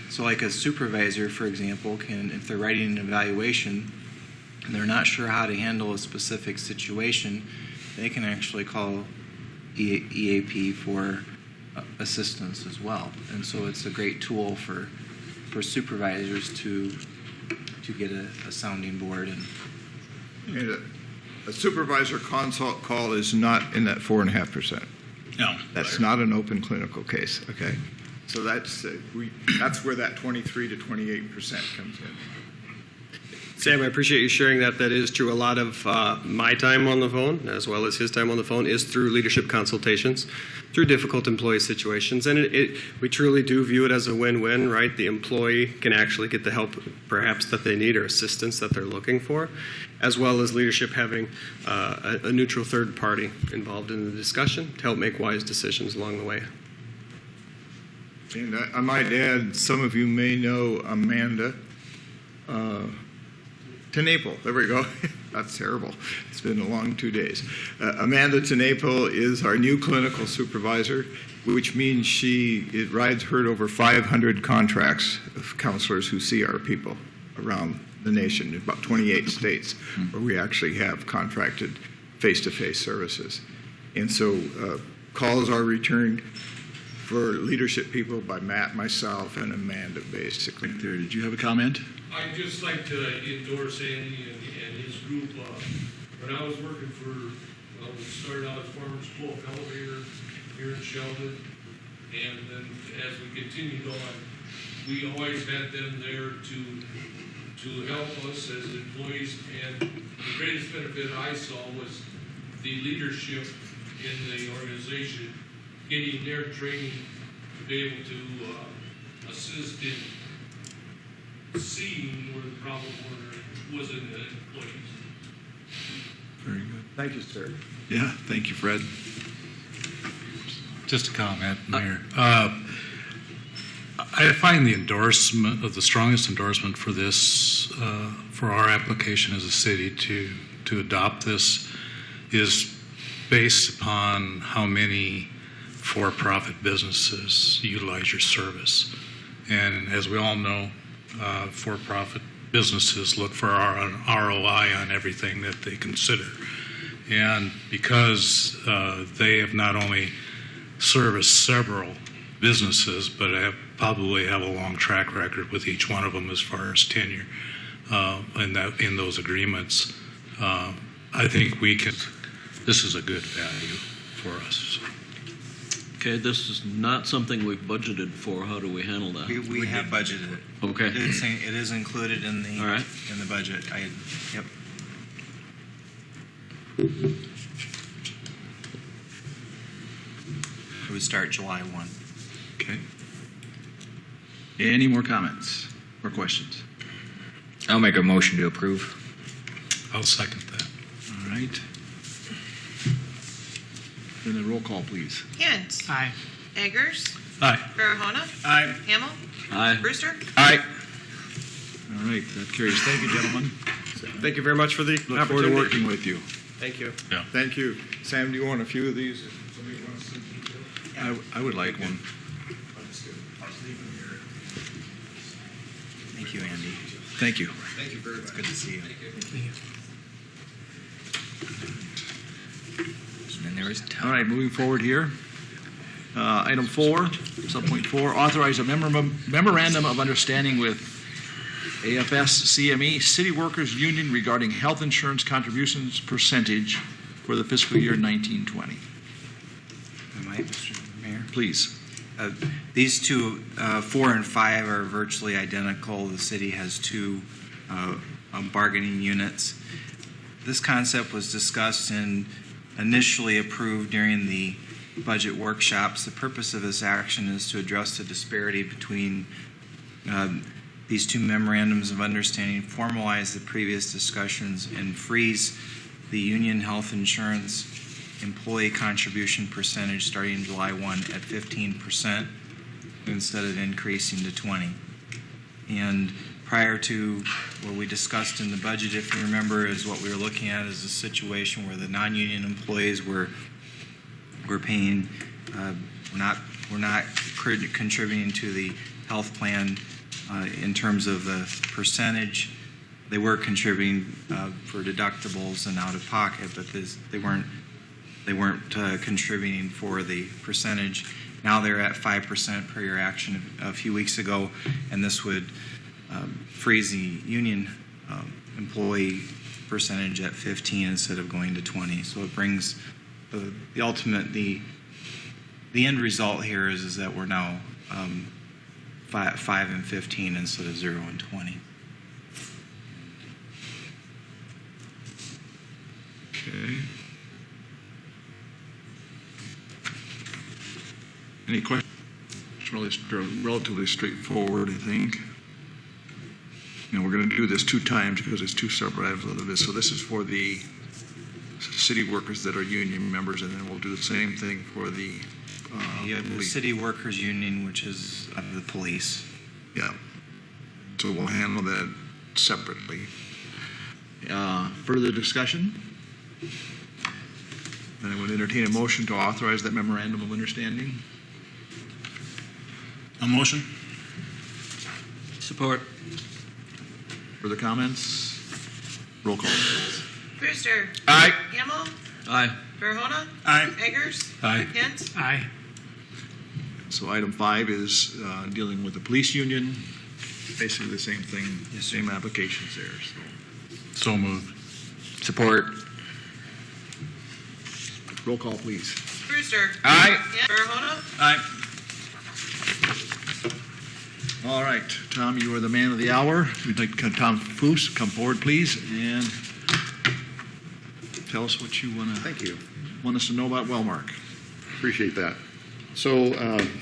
so like a supervisor, for example, can, if they're writing an evaluation and they're not sure how to handle a specific situation, they can actually call EAP for assistance as well. And so it's a great tool for supervisors to get a sounding board. And a supervisor consult call is not in that 4.5%. No. That's not an open clinical case, okay? So that's where that 23 to 28% comes in. Sam, I appreciate you sharing that. That is true. A lot of my time on the phone, as well as his time on the phone, is through leadership consultations, through difficult employee situations. And we truly do view it as a win-win, right? The employee can actually get the help perhaps that they need or assistance that they're looking for, as well as leadership having a neutral third party involved in the discussion to help make wise decisions along the way. And I might add, some of you may know Amanda Tenaple. There we go. That's terrible. It's been a long 2 days. Amanda Tenaple is our new clinical supervisor, which means it rides herd over 500 contracts of counselors who see our people around the nation, in about 28 states, where we actually have contracted face-to-face services. And so calls are returned for leadership people by Matt, myself, and Amanda, basically. There, did you have a comment? I'd just like to endorse Andy and his group. When I was working we started out as Farmers Co-op elevator here in Sheldon, and then as we continued on, we always had them there to help us as employees. And the greatest benefit I saw was the leadership in the organization, getting their training to be able to assist in seeing where the problem was in the employees. Very good. Thank you, sir. Yeah, thank you, Fred. Just a comment, Mayor. I find the strongest endorsement for this, for our application as a city to adopt this, is based upon how many for-profit businesses utilize your service. And as we all know, for-profit businesses look for an ROI on everything that they consider. And because they have not only serviced several businesses, but probably have a long track record with each one of them as far as tenure in those agreements, I think this is a good value for us. Okay, this is not something we've budgeted for. How do we handle that? We have budgeted it. Okay. It is included in the All right. in the budget. Yep. It would start July 1. Okay. Any more comments or questions? I'll make a motion to approve. I'll second that. All right. Then the roll call, please. Hint. Aye. Eggers. Aye. Farahona. Aye. Hamel. Aye. Brewster. Aye. All right, that carries. Thank you, gentlemen. Thank you very much for the Look forward opportunity. to working with you. Thank you. Yeah. Thank you. Sam, do you want a few of these? If somebody wants to- I would like one. Thank you, Andy. Thank you. Thank you very much. It's good to see you. And then there was All right, moving forward here. Item 4, subpoint 4, authorize a memorandum of understanding with AFS CME City Workers Union regarding health insurance contributions percentage for the fiscal year 1920. Am I, Mr. Mayor? Please. These two, 4 and 5, are virtually identical. The city has two bargaining units. This concept was discussed and initially approved during the budget workshops. The purpose of this action is to address the disparity between these two memorandums of understanding, formalize the previous discussions, and freeze the union health insurance employee contribution percentage starting July 1 at 15% instead of increasing to 20. And prior to what we discussed in the budget, if you remember, is what we were looking at is a situation where the non-union employees were paying, we're not contributing to the health plan in terms of the percentage. They were contributing for deductibles and out of pocket, but they weren't contributing for the percentage. Now they're at 5% per your action a few weeks ago, and this would freeze the union employee percentage at 15 instead of going to 20. So it brings the ultimate, the end result here is that we're now 5 and 15 instead of 0 and 20. Okay. Any questions? It's relatively straightforward, I think. And we're going to do this 2 times because it's 2 separate items of this. So this is for the city workers that are union members, and then we'll do the same thing for the you have the city workers union, which is the police. Yeah. So we'll handle that separately. Further discussion? And I would entertain a motion to authorize that memorandum of understanding. A motion? Support. Further comments? Roll call. Brewster. Aye. Hamel. Aye. Verhona. Aye. Eggers. Aye. Hint. Aye. So item 5 is dealing with the police union. Basically the same thing, same applications there. So moved. Support. Roll call, please. Brewster. Aye. Verhona. Aye. All right, Tom, you are the man of the hour. We'd like to Tom Foose, come forward, please, and tell us what you want us to know about Wellmark. Appreciate that. So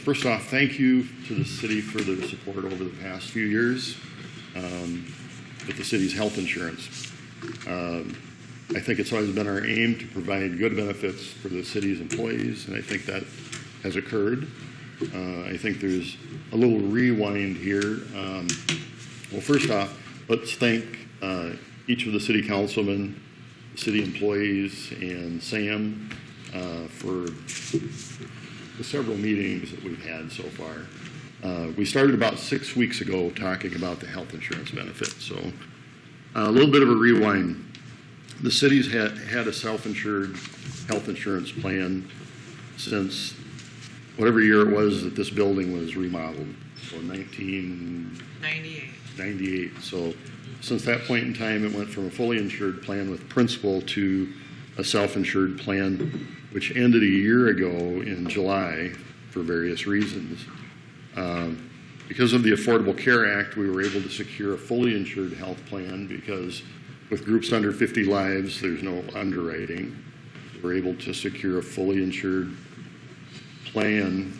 first off, thank you to the city for their support over the past few years with the city's health insurance. I think it's always been our aim to provide good benefits for the city's employees, and I think that has occurred. I think there's a little rewind here. Well, first off, let's thank each of the city councilmen, city employees, and Sam for the several meetings that we've had so far. We started about 6 weeks ago talking about the health insurance benefit. So a little bit of a rewind. The city's had a self-insured health insurance plan since whatever year it was that this building was remodeled, so 1998. So since that point in time, it went from a fully insured plan with principal to a self-insured plan, which ended a year ago in July for various reasons. Because of the Affordable Care Act, we were able to secure a fully insured health plan because with groups under 50 lives, there's no underwriting. We're able to secure a fully insured plan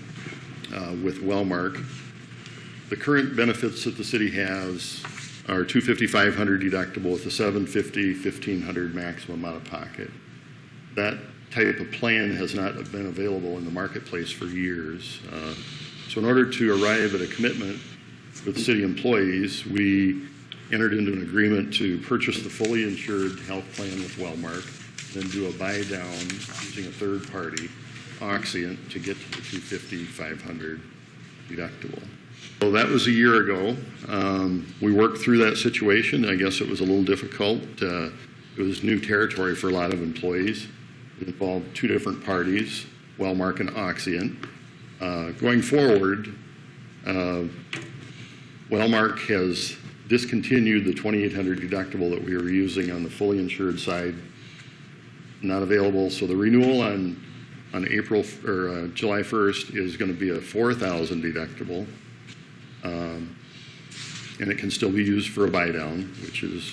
with Wellmark. The current benefits that the city has are $250, $500 deductible with a $750, $1,500 maximum out of pocket. That type of plan has not been available in the marketplace for years. So in order to arrive at a commitment with city employees, we entered into an agreement to purchase the fully insured health plan with Wellmark, then do a buy down using a third party, Oxient, to get to the $250, $500 deductible. So that was a year ago. We worked through that situation. I guess it was a little difficult. It was new territory for a lot of employees. It involved 2 different parties, Wellmark and Oxient. Going forward, Wellmark has discontinued the $2,800 deductible that we were using on the fully insured side. Not available. So the renewal on July 1st is going to be a $4,000 deductible, and it can still be used for a buy down, which is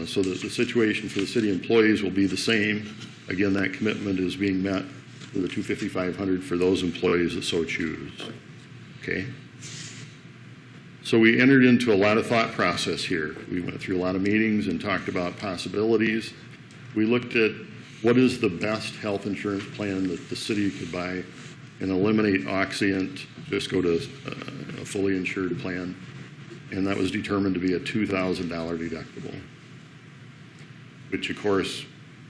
so that the situation for the city employees will be the same. Again, that commitment is being met for the $250, $500 for those employees that so choose. Okay. So we entered into a lot of thought process here. We went through a lot of meetings and talked about possibilities. we looked at what is the best health insurance plan that the city could buy and eliminate Oxyent, just go to a fully insured plan. And that was determined to be a $2,000 deductible, which of course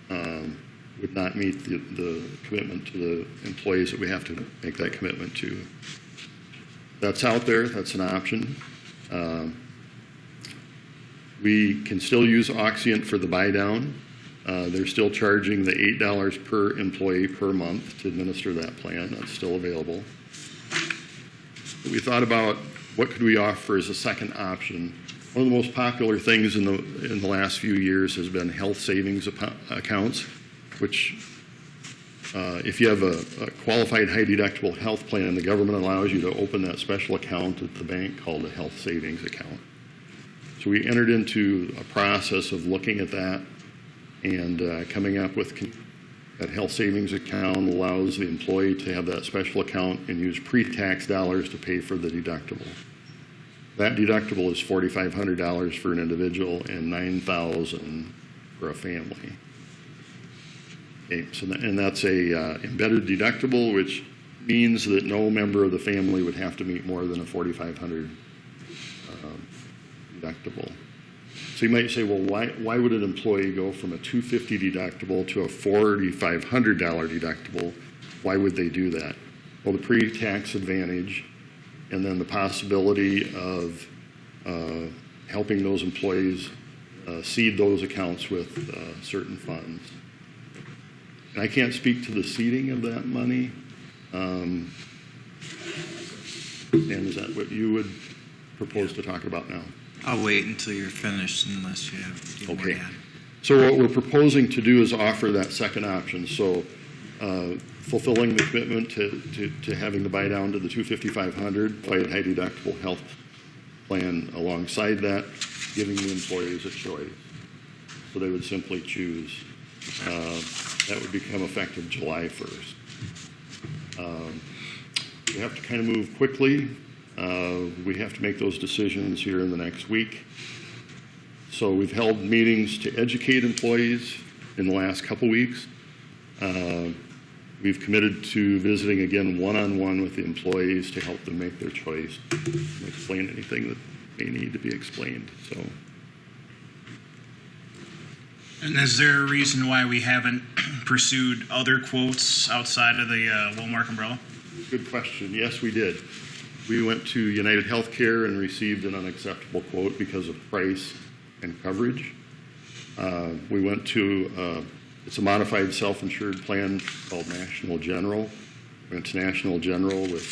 would not meet the commitment to the employees that we have to make that commitment to. That's out there, that's an option. We can still use Oxyent for the buy down. They're still charging the $8 per employee per month to administer that plan. That's still available. We thought about what could we offer as a second option. One of the most popular things in the last few years has been health savings accounts, which if you have a qualified high deductible health plan, the government allows you to open that special account at the bank called a health savings account. So we entered into a process of looking at that and coming up with that health savings account allows the employee to have that special account and use pre-tax dollars to pay for the deductible. That deductible is $4,500 for an individual and $9,000 for a family. Okay, so and that's a embedded deductible, which means that no member of the family would have to meet more than a $4,500 deductible. So you might say, well, why would an employee go from a $250 deductible to a $4,500 deductible? Why would they do that? Well, the pre-tax advantage and then the possibility of helping those employees seed those accounts with certain funds. And I can't speak to the seeding of that money. Sam, is that what you would propose to talk about now? I'll wait until you're finished unless you have more to add. So what we're proposing to do is offer that second option. So fulfilling the commitment to having the buy down to the $2,500 by a high deductible health plan alongside that, giving the employees a choice. So they would simply choose. That would become effective July 1st. We have to kind of move quickly. We have to make those decisions here in the next week. So we've held meetings to educate employees in the last couple weeks. We've committed to visiting again one-on-one with the employees to help them make their choice and explain anything that may need to be explained. So. And is there a reason why we haven't pursued other quotes outside of the Wellmark umbrella? Good question. Yes, we did. We went to United Healthcare and received an unacceptable quote because of price and coverage. We went to, it's a modified self-insured plan called National General. We went to National General with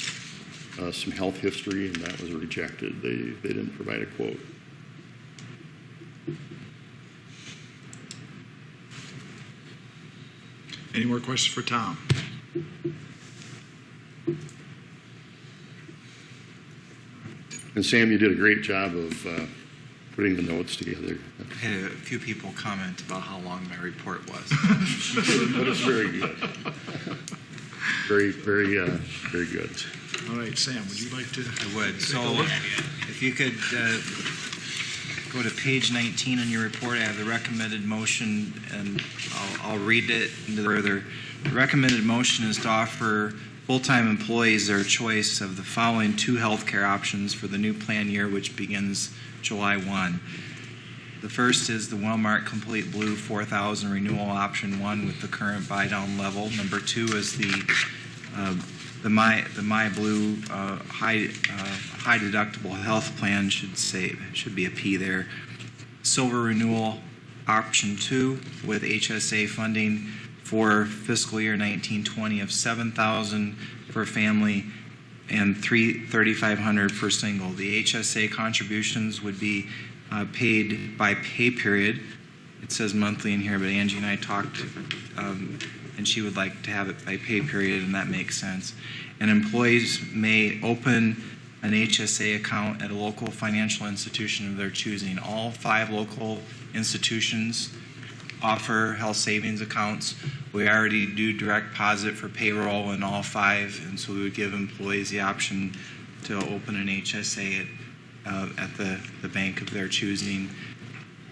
some health history, and that was rejected. They didn't provide a quote. Any more questions for Tom? And Sam, you did a great job of putting the notes together. I had a few people comment about how long my report was. But it's very good. Very good. All right, Sam, would you like to? I would. So if you could go to page 19 in your report, I have the recommended motion, and I'll read it further. The recommended motion is to offer full-time employees their choice of the following two healthcare options for the new plan year, which begins July 1. The first is the Wellmark Complete Blue 4000 renewal option 1 with the current buy-down level. Number 2 is the My Blue high deductible health plan, should be a P there. Silver renewal option 2 with HSA funding for fiscal year 1920 of $7,000 for family and $3,500 for single. The HSA contributions would be paid by pay period. It says monthly in here, but Angie and I talked, and she would like to have it by pay period, and that makes sense. And employees may open an HSA account at a local financial institution of their choosing. All 5 local institutions offer health savings accounts. We already do direct deposit for payroll in all 5, and so we would give employees the option to open an HSA at the bank of their choosing.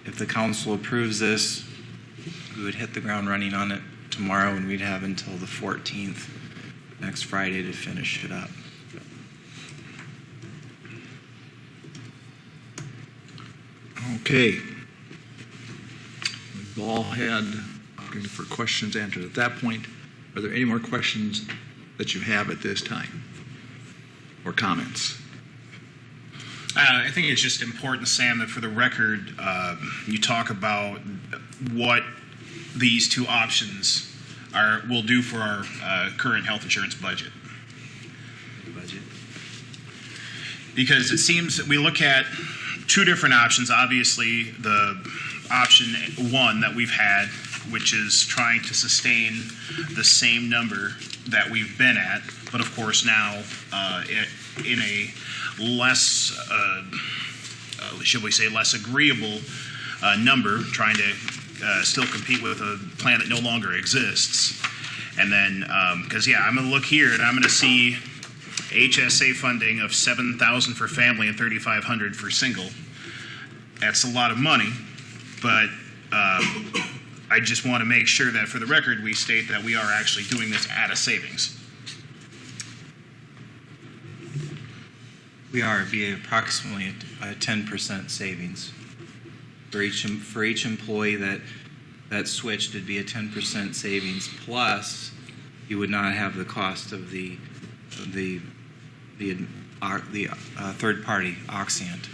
If the council approves this, we would hit the ground running on it tomorrow, and we'd have until the 14th, next Friday, to finish it up. Okay. We've all had opportunity for questions answered. At that point, are there any more questions that you have at this time or comments? I think it's just important, Sam, that for the record, you talk about what these two options will do for our current health insurance budget. Because it seems we look at two different options. Obviously, the option one that we've had, which is trying to sustain the same number that we've been at, but of course now in a less, should we say, less agreeable number, trying to still compete with a plan that no longer exists. And then, because I'm going to look here and I'm going to see HSA funding of $7,000 for family and $3,500 for single. That's a lot of money, but I just want to make sure that for the record we state that we are actually doing this at a savings. We are. It'd be approximately a 10% savings. For each employee that switched, it'd be a 10% savings, plus you would not have the cost of the third party Oxyant.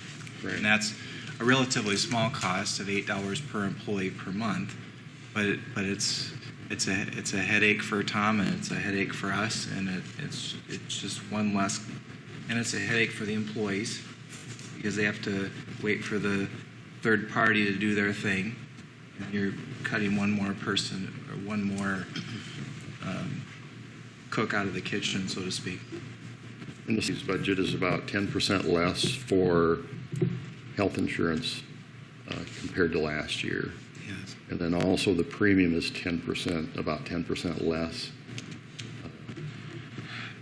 Right. And that's a relatively small cost of $8 per employee per month, but it's a headache for Tom, and it's a headache for us, and it's just one less, and it's a headache for the employees because they have to wait for the third party to do their thing, and you're cutting one more person or one more cook out of the kitchen, so to speak. And this budget is about 10% less for health insurance compared to last year. Yes. And then also the premium is 10%, about 10% less.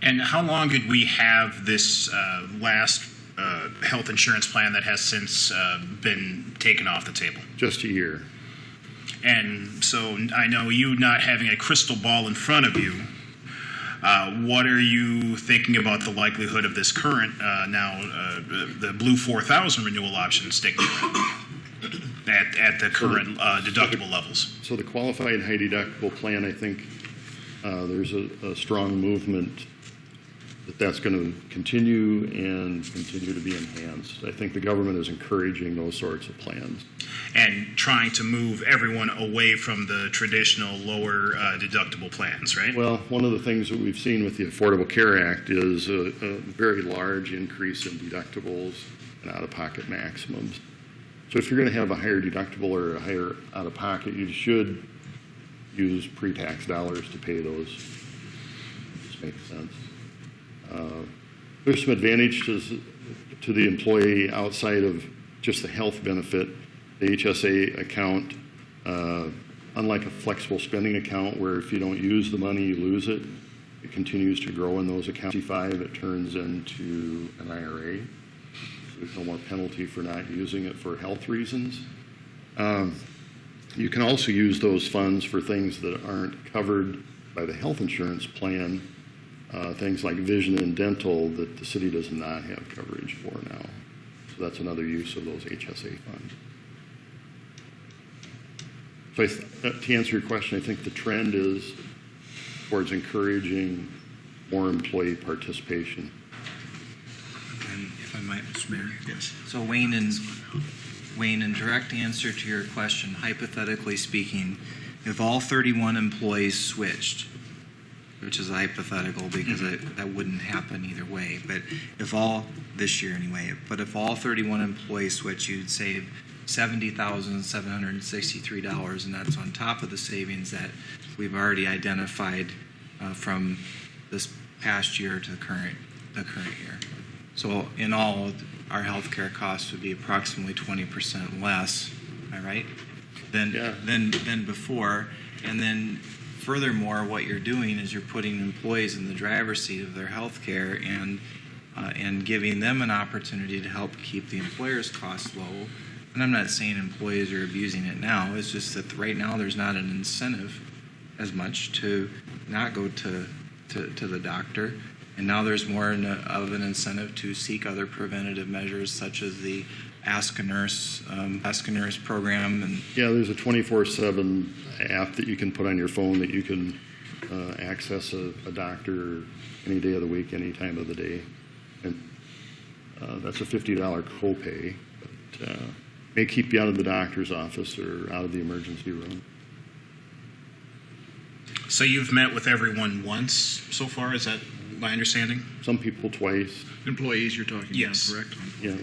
And how long did we have this last health insurance plan that has since been taken off the table? Just a year. And so I know you not having a crystal ball in front of you, what are you thinking about the likelihood of this current, the Blue 4000 renewal option sticking at the current deductible levels? So the qualified high deductible plan, I think there's a strong movement that's going to continue and continue to be enhanced. I think the government is encouraging those sorts of plans. And trying to move everyone away from the traditional lower deductible plans, right? Well, one of the things that we've seen with the Affordable Care Act is a very large increase in deductibles and out-of-pocket maximums. So if you're going to have a higher deductible or a higher out-of-pocket, you should use pre-tax dollars to pay those. This makes sense. There's some advantage to the employee outside of just the health benefit. The HSA account, unlike a flexible spending account where if you don't use the money, you lose it, it continues to grow in those accounts. 65, it turns into an IRA. So there's no more penalty for not using it for health reasons. You can also use those funds for things that aren't covered by the health insurance plan. Things like vision and dental that the city does not have coverage for now. So that's another use of those HSA funds. So to answer your question, I think the trend is towards encouraging more employee participation. And if I might, Mr. Mayor. Yes. So Wayne, in direct answer to your question, hypothetically speaking, if all 31 employees switched, which is a hypothetical because that wouldn't happen either way. But if all, this year anyway, but if all 31 employees switch, you'd save $70,763, and that's on top of the savings that we've already identified from this past year to the current year. So in all, our healthcare costs would be approximately 20% less, am I right? Than before, and then. Furthermore, what you're doing is you're putting employees in the driver's seat of their health care and giving them an opportunity to help keep the employer's costs low And I'm not saying employees are abusing it now. It's just that right now there's not an incentive as much to not go to the doctor. And now there's more of an incentive to seek other preventative measures, such as the Ask a Nurse program. And yeah, there's a 24/7 app that you can put on your phone that you can access a doctor any day of the week, any time of the day. And that's a $50 copay. But, may keep you out of the doctor's office or out of the emergency room. So you've met with everyone once so far, is that my understanding? Some people twice. Employees you're talking Yes. about, correct? Yeah.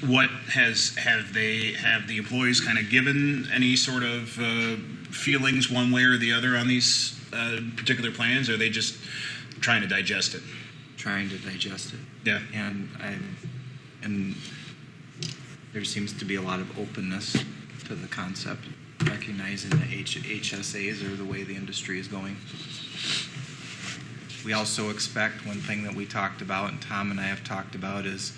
What have the employees kind of given any sort of feelings one way or the other on these particular plans, or are they just trying to digest it? Trying to digest it. Yeah. And there seems to be a lot of openness to the concept, recognizing that HSAs are the way the industry is going. We also expect, one thing that we talked about, and Tom and I have talked about, is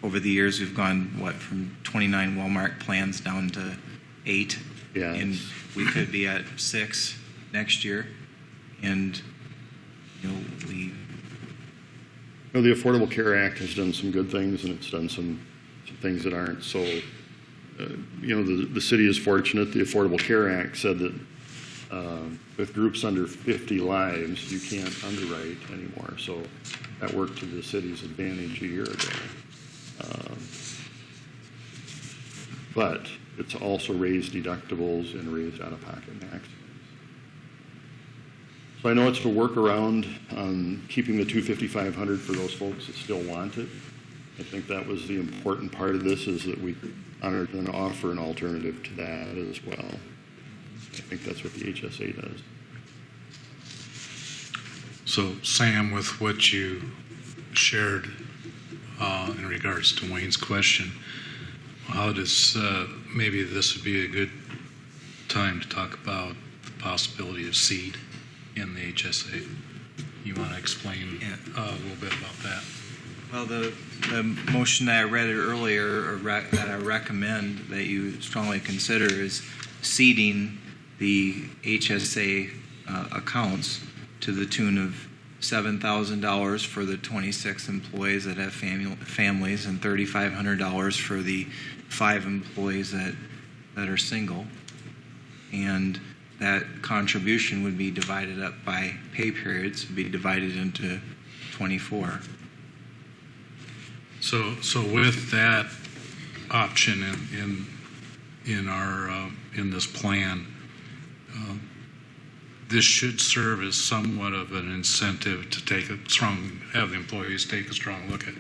over the years we've gone, from 29 Walmart plans down to 8. Yeah. And we could be at 6 next year. And, the Affordable Care Act has done some good things, and it's done some things that aren't. So, the city is fortunate. The Affordable Care Act said that with groups under 50 lives, you can't underwrite anymore. So that worked to the city's advantage a year ago. But it's also raised deductibles and raised out-of-pocket maximums. So I know it's to work around keeping the $255,000 for those folks that still want it. I think that was the important part of this, is that we are going to offer an alternative to that as well. I think that's what the HSA does. So, Sam, with what you shared in regards to Wayne's question, how does maybe this would be a good time to talk about the possibility of seed in the HSA? You want to explain a little bit about that? Well, the motion that I read earlier, that I recommend that you strongly consider, is seeding the HSA accounts to the tune of $7,000 for the 26 employees that have families, and $3,500 for the 5 employees that are single. And that contribution would be divided up by pay periods, would be divided into 24. So with that option in this plan, this should serve as somewhat of an incentive to have the employees take a strong look at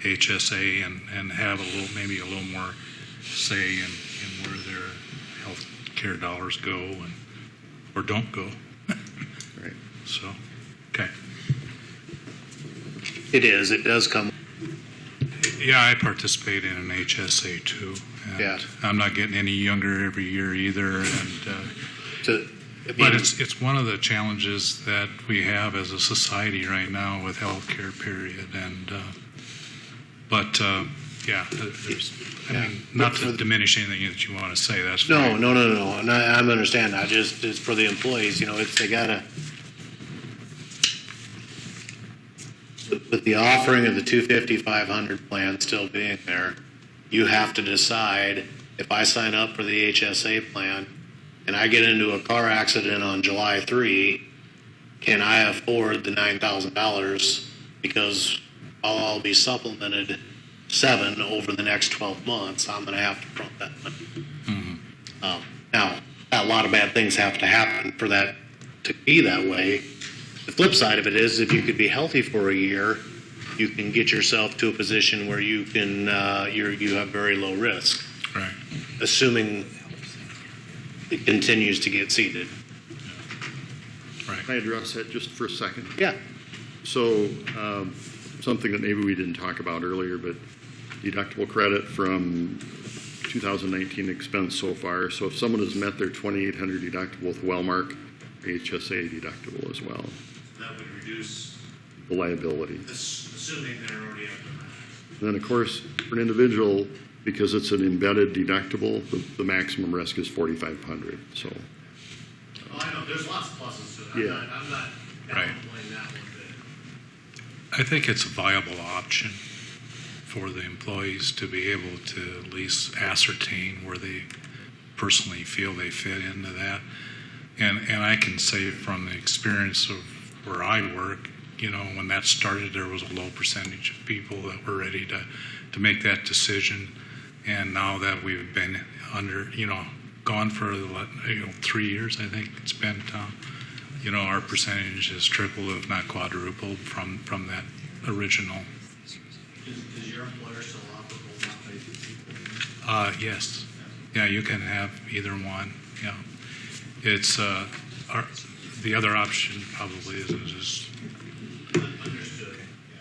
HSA and have maybe a little more say in where their health care dollars go or don't go. Right. So, okay. It does come. Yeah, I participate in an HSA too. And Yeah. I'm not getting any younger every year either. And but it's one of the challenges that we have as a society right now with healthcare, period. And not to diminish anything that you want to say. That's No. fine. And I understand. It's for the employees. They gotta. With the offering of the 250-500 plan still being there, you have to decide, if I sign up for the HSA plan and I get into a car accident on July 3, can I afford the $9,000 because I'll be supplemented 7 over the next 12 months. I'm going to have to front that money. Mm-hmm. Now, a lot of bad things have to happen for that to be that way. The flip side of it is, if you could be healthy for a year, you can get yourself to a position where you can you have very low risk, right? Assuming it continues to get seeded. Right. Can I address that just for a second? Yeah. So something that maybe we didn't talk about earlier, but deductible credit from 2019 expense so far. So if someone has met their 2,800 deductible with Wellmark, HSA deductible as well. That would reduce the liability. Assuming they're already up to that. And then, of course, for an individual, because it's an embedded deductible, the maximum risk is $4,500, so. Well, I know, there's lots of pluses to it. Yeah. I'm not Right. downplaying that one bit. I think it's a viable option for the employees to be able to at least ascertain where they personally feel they fit into that. And I can say from the experience of where I work, you know, when that started, there was a low percentage of people that were ready to make that decision. And now that we've been under, you know, gone for 3 years, I think it's been, you know, our percentage has tripled, if not quadrupled, from that original. Does your employer still offer both outpatient? Yes. Yeah, you can have either one. Yeah. It's the other option probably is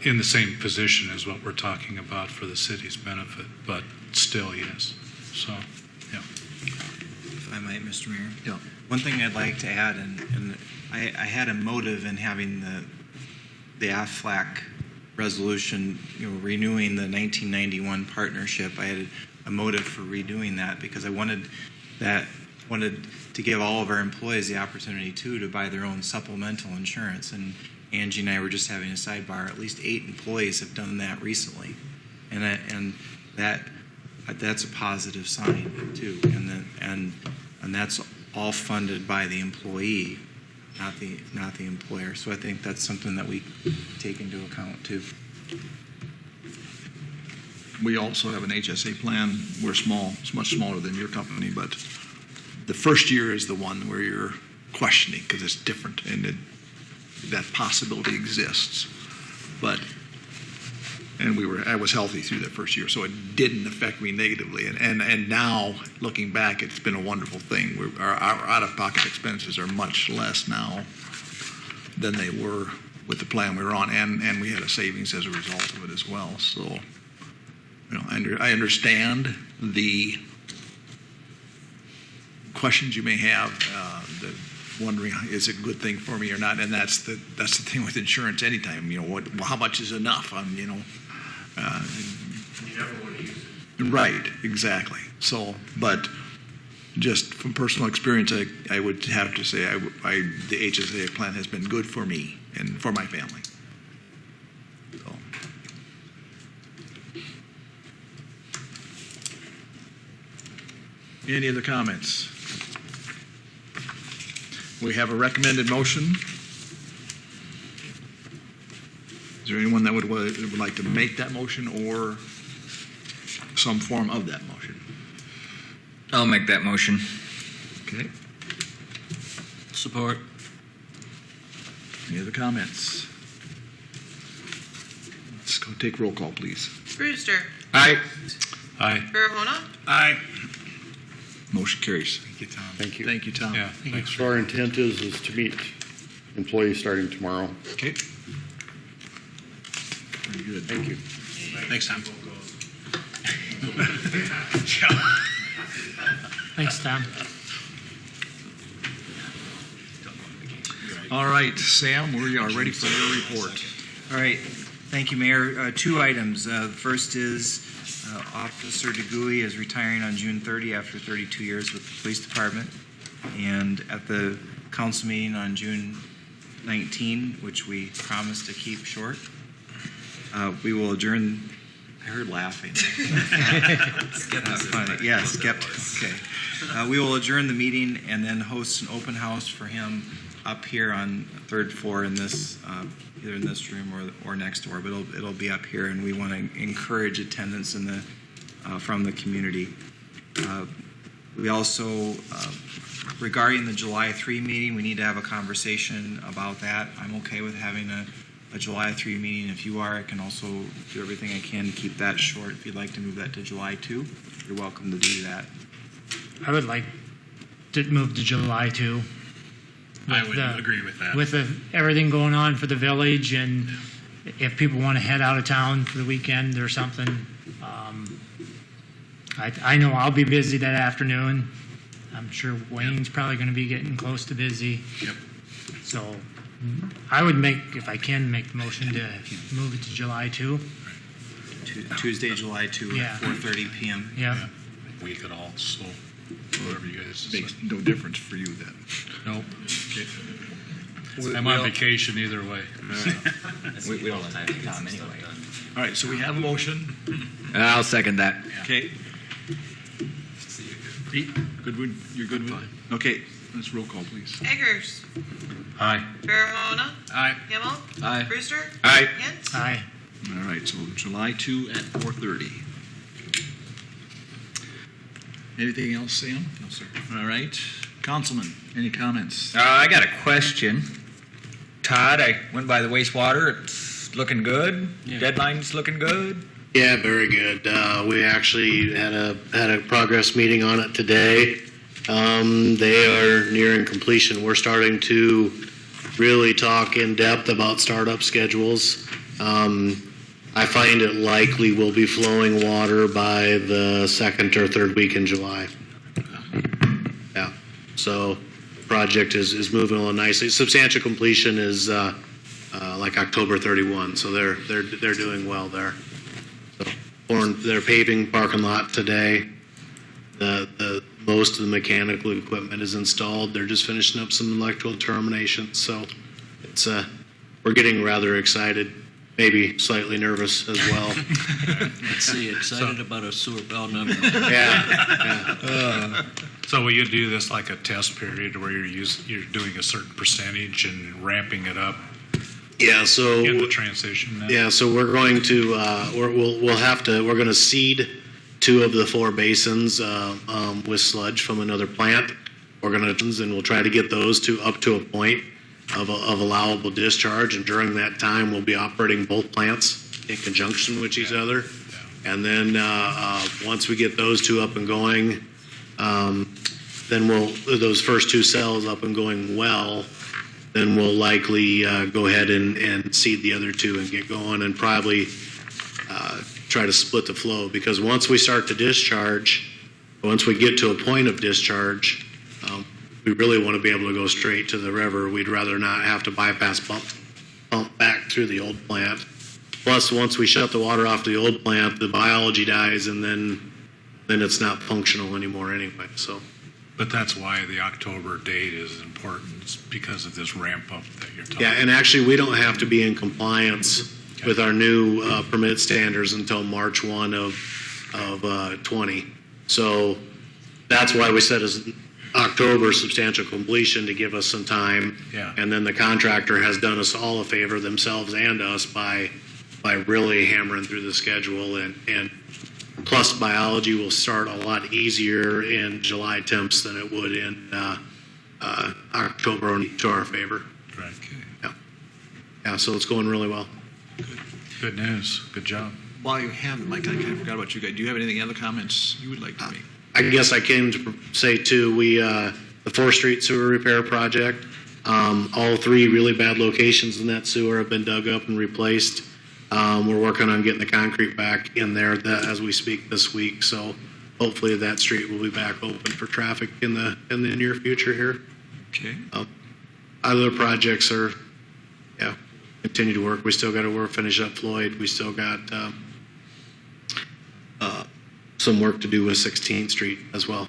in the same position as what we're talking about for the city's benefit, but still, yes. So, yeah. If I might, Mr. Mayor. Yeah. One thing I'd like to add, and I had a motive in having the AFLAC resolution, you know, renewing the 1991 partnership. I had a motive for redoing that because I wanted to give all of our employees the opportunity to buy their own supplemental insurance. And Angie and I were just having a sidebar. At least 8 employees have done that recently, and that's a positive sign too. And that's all funded by the employee, not the employer. So I think that's something that we take into account too. We also have an HSA plan. We're small. It's much smaller than your company, but the first year is the one where you're questioning because it's different and that possibility exists. But I was healthy through that first year, so it didn't affect me negatively. And now, looking back, it's been a wonderful thing. Our out-of-pocket expenses are much less now than they were with the plan we were on, and we had a savings as a result of it as well. So, you know, I understand the questions you may have, wondering is it a good thing for me or not, and that's the thing with insurance. Anytime, you know, how much is enough? You know, You never want to use it. right, exactly. So, but just from personal experience, I would have to say the HSA plan has been good for me and for my family. So. Any other comments? We have a recommended motion. Is there anyone that would like to make that motion or some form of that motion? I'll make that motion. Okay. Support. Any other comments? Let's go take roll call, please. Brewster. Aye. Aye. Farahona. Aye. Motion carries. Thank you, Tom. Thank you. Thank you, Tom. Yeah, thanks. So our intent is to meet employees starting tomorrow. Okay. Very good. Thank you. Thanks, Tom. Thanks, Tom. All right, Sam, we are ready for your report. All right. Thank you, Mayor. 2 items. The first is Officer DeGuy is retiring on June 30 after 32 years with the police department. And at the council meeting on June 19, which we promised to keep short, we will adjourn. I heard laughing. Funny. Yeah, skeptic. Okay. We will adjourn the meeting and then host an open house for him up here on the 3rd floor in this, either in this room or next door. But it'll be up here, and we want to encourage attendance from the community. We also, regarding the July 3 meeting, we need to have a conversation about that. I'm okay with having a July 3 meeting. If you are, I can also do everything I can to keep that short. If you'd like to move that to July 2, you're welcome to do that. I would like to move to July 2. I would agree with that. With everything going on for the village, and if people want to head out of town for the weekend or something, I know I'll be busy that afternoon. I'm sure Wayne's probably going to be getting close to busy. Yep. So I would make, if I can, make the motion to move it to July 2. Tuesday, July 2 Yeah. at 4:30 p.m. Yeah. Week at all, so whatever you guys Makes decide. no difference for you then. Nope. We- I'm we on don't- vacation either way. We don't have time anyway. All right, so we have a motion. I'll second that. Okay. Pete, good one? You're good with it? Okay, let's roll call, please. Eggers. Aye. Farahona. Aye. Himmel. Aye. Brewster. Aye. Hint. Aye. All right, so July 2 at 4:30. Anything else, Sam? No, sir. All right. Councilman, any comments? I got a question. Todd, I went by the wastewater. It's looking good. Deadline's looking good. Yeah, very good. We actually had a progress meeting on it today. They are nearing completion. We're starting to really talk in depth about startup schedules. I find it likely we'll be flowing water by the second or third week in July. Yeah, so project is moving along nicely. Substantial completion is like October 31, so they're doing well there. So they're paving parking lot today. The most of the mechanical equipment is installed. They're just finishing up some electrical terminations. So it's we're getting rather excited, maybe slightly nervous as well. Let's see, excited about a sewer valve number. Yeah. So will you do this like a test period where you're doing a certain percentage and ramping it up Yeah. So in the transition? Then? Yeah, so we're going to we're going to seed 2 of the 4 basins with sludge from another plant. We're going to and we'll try to get those 2 up to a point of allowable discharge, and during that time we'll be operating both plants in conjunction with each other. And then once we get those 2 up and going, then those first 2 cells up and going well. Then we'll likely go ahead and seed the other 2 and get going, and probably try to split the flow, because once we start to discharge, once we get to a point of discharge, we really want to be able to go straight to the river. We'd rather not have to bypass pump back through the old plant. Plus, once we shut the water off the old plant, the biology dies, and then it's not functional anymore anyway. So. But that's why the October date is important, it's because of this ramp up that you're talking Yeah, about. and actually, we don't have to be in compliance with our new permit standards until March 1 of 20. So that's why we said as October substantial completion to give us some time. Yeah. And then the contractor has done us all a favor, themselves and us, by really hammering through the schedule, and plus biology will start a lot easier in July temps than it would in October, to our favor. Right. Yeah, so it's going really well. Good news. Good job. While you have it, Mike, I kind of forgot about you guys. Do you have any other comments you would like to make? I guess I came to say too, the 4th Street sewer repair project, all 3 really bad locations in that sewer have been dug up and replaced. We're working on getting the concrete back in there as we speak this week. So hopefully that street will be back open for traffic in the near future here. Okay. Other projects are, continue to work. We still got to finish up Floyd. We still got some work to do with 16th Street as well.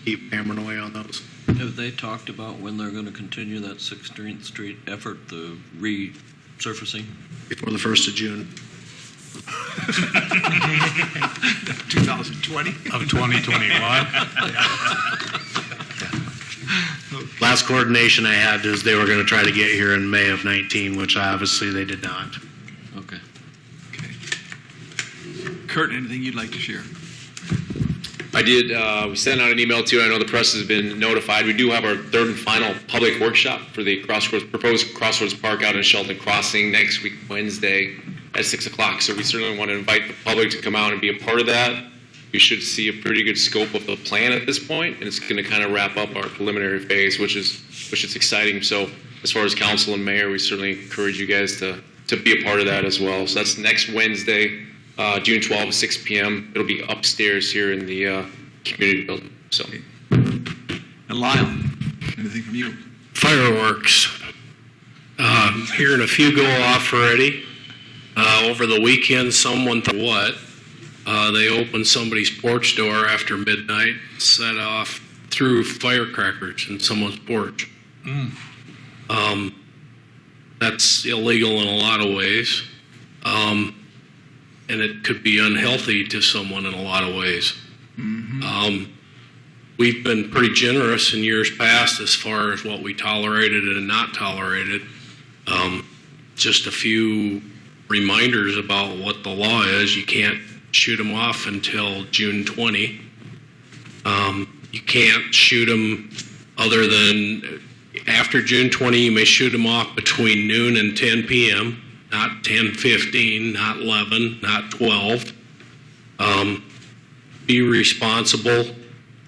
Keep hammering away on those. Have they talked about when they're going to continue that 16th Street effort, the resurfacing? Before the 1st of June. 2020? Of 2021? Last coordination I had is they were going to try to get here in May of 19, which obviously they did not. Okay. Kurt, anything you'd like to share? I did. We sent out an email too. I know the press has been notified. We do have our 3rd and final public workshop for the proposed Crossroads Park out in Sheldon Crossing next week, Wednesday at 6 o'clock. So we certainly want to invite the public to come out and be a part of that. We should see a pretty good scope of the plan at this point, and it's going to kind of wrap up our preliminary phase, which is exciting. So as far as council and mayor, we certainly encourage you guys to be a part of that as well. So that's next Wednesday, June 12th, 6 p.m. It'll be upstairs here in the community building. So. And Lyle, anything from you? Fireworks. Hearing a few go off already. Over the weekend, someone they opened somebody's porch door after midnight, set off threw firecrackers in someone's porch. That's illegal in a lot of ways, and it could be unhealthy to someone in a lot of ways. We've been pretty generous in years past as far as what we tolerated and not tolerated. Just a few reminders about what the law is. You can't shoot them off until June 20. You can't shoot them other than after June 20. You may shoot them off between noon and 10 p.m., not 10:15, not 11, not 12. Be responsible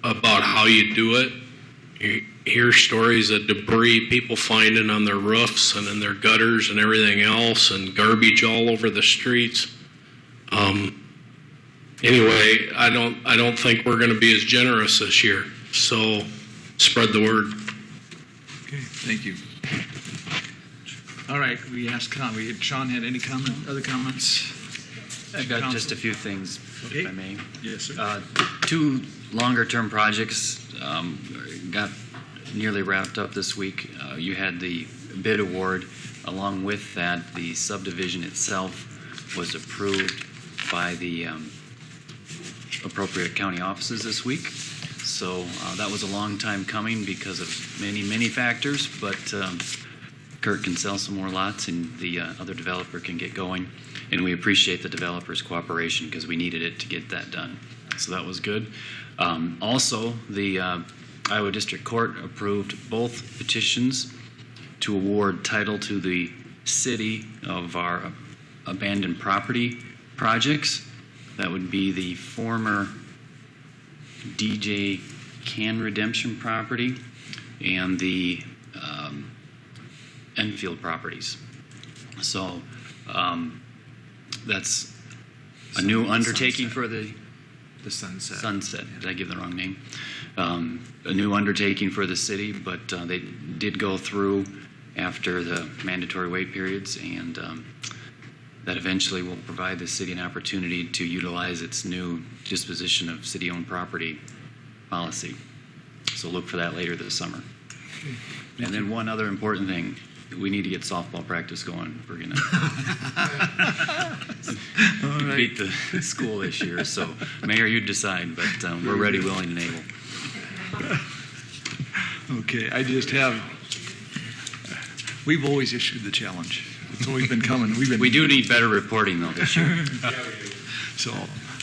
about how you do it. You hear stories of debris people finding on their roofs and in their gutters and everything else, and garbage all over the streets. Anyway, I don't think we're going to be as generous this year. So spread the word. Okay, thank you. All right, Sean had any other comments? I've got just a few things, okay. If I may. Yes, sir. 2 longer-term projects got nearly wrapped up this week. You had the bid award. Along with that, the subdivision itself was approved by the appropriate county offices this week. So that was a long time coming because of many, many factors, but Kurt can sell some more lots and the other developer can get going. And we appreciate the developer's cooperation because we needed it to get that done. So that was good. Also, the Iowa District Court approved both petitions to award title to the city of our abandoned property projects. That would be the former DJ Can Redemption property and the Enfield properties. So that's a new undertaking for the Sunset. Sunset. Did I give the wrong name? A new undertaking for the city, but they did go through after the mandatory wait periods, and that eventually will provide the city an opportunity to utilize its new disposition of city-owned property policy. So look for that later this summer. And then one other important thing. We need to get softball practice going. We're going to beat the school this year. So, Mayor, you decide, but we're ready, willing, and able. Okay, I just have, we've always issued the challenge. It's always been coming. We do need better reporting, though, this year. So,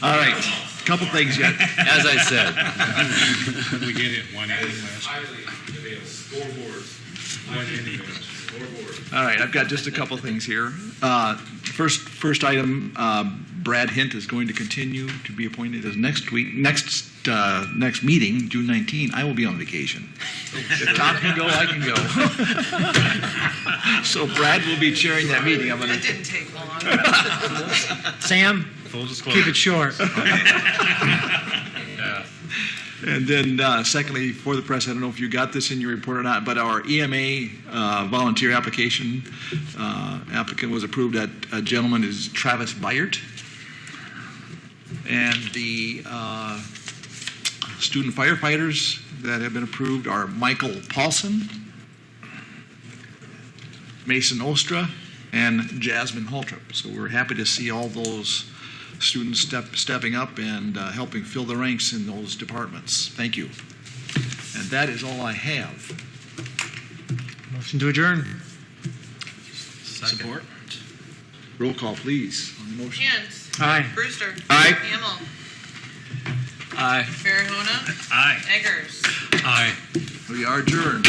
all right, a couple things yet. As I said. We get it one inning last. All right, I've got just a couple things here. First item, Brad Hint is going to continue to be appointed as next meeting, June 19. I will be on vacation. If Tom can go, I can go. So Brad will be chairing that meeting. It didn't take long. Sam, keep it short. And then secondly, for the press, I don't know if you got this in your report or not, but our EMA volunteer application applicant was approved. That gentleman is Travis Byert. And the student firefighters that have been approved are Michael Paulson, Mason Ostra, and Jasmine Haltrup. So we're happy to see all those students stepping up and helping fill the ranks in those departments. Thank you. And that is all I have. Motion to adjourn. Support. Roll call, please, on the motion. Hint. Aye. Brewster. Aye. Hamel. Aye. Farahona. Aye. Eggers. Aye. We are adjourned.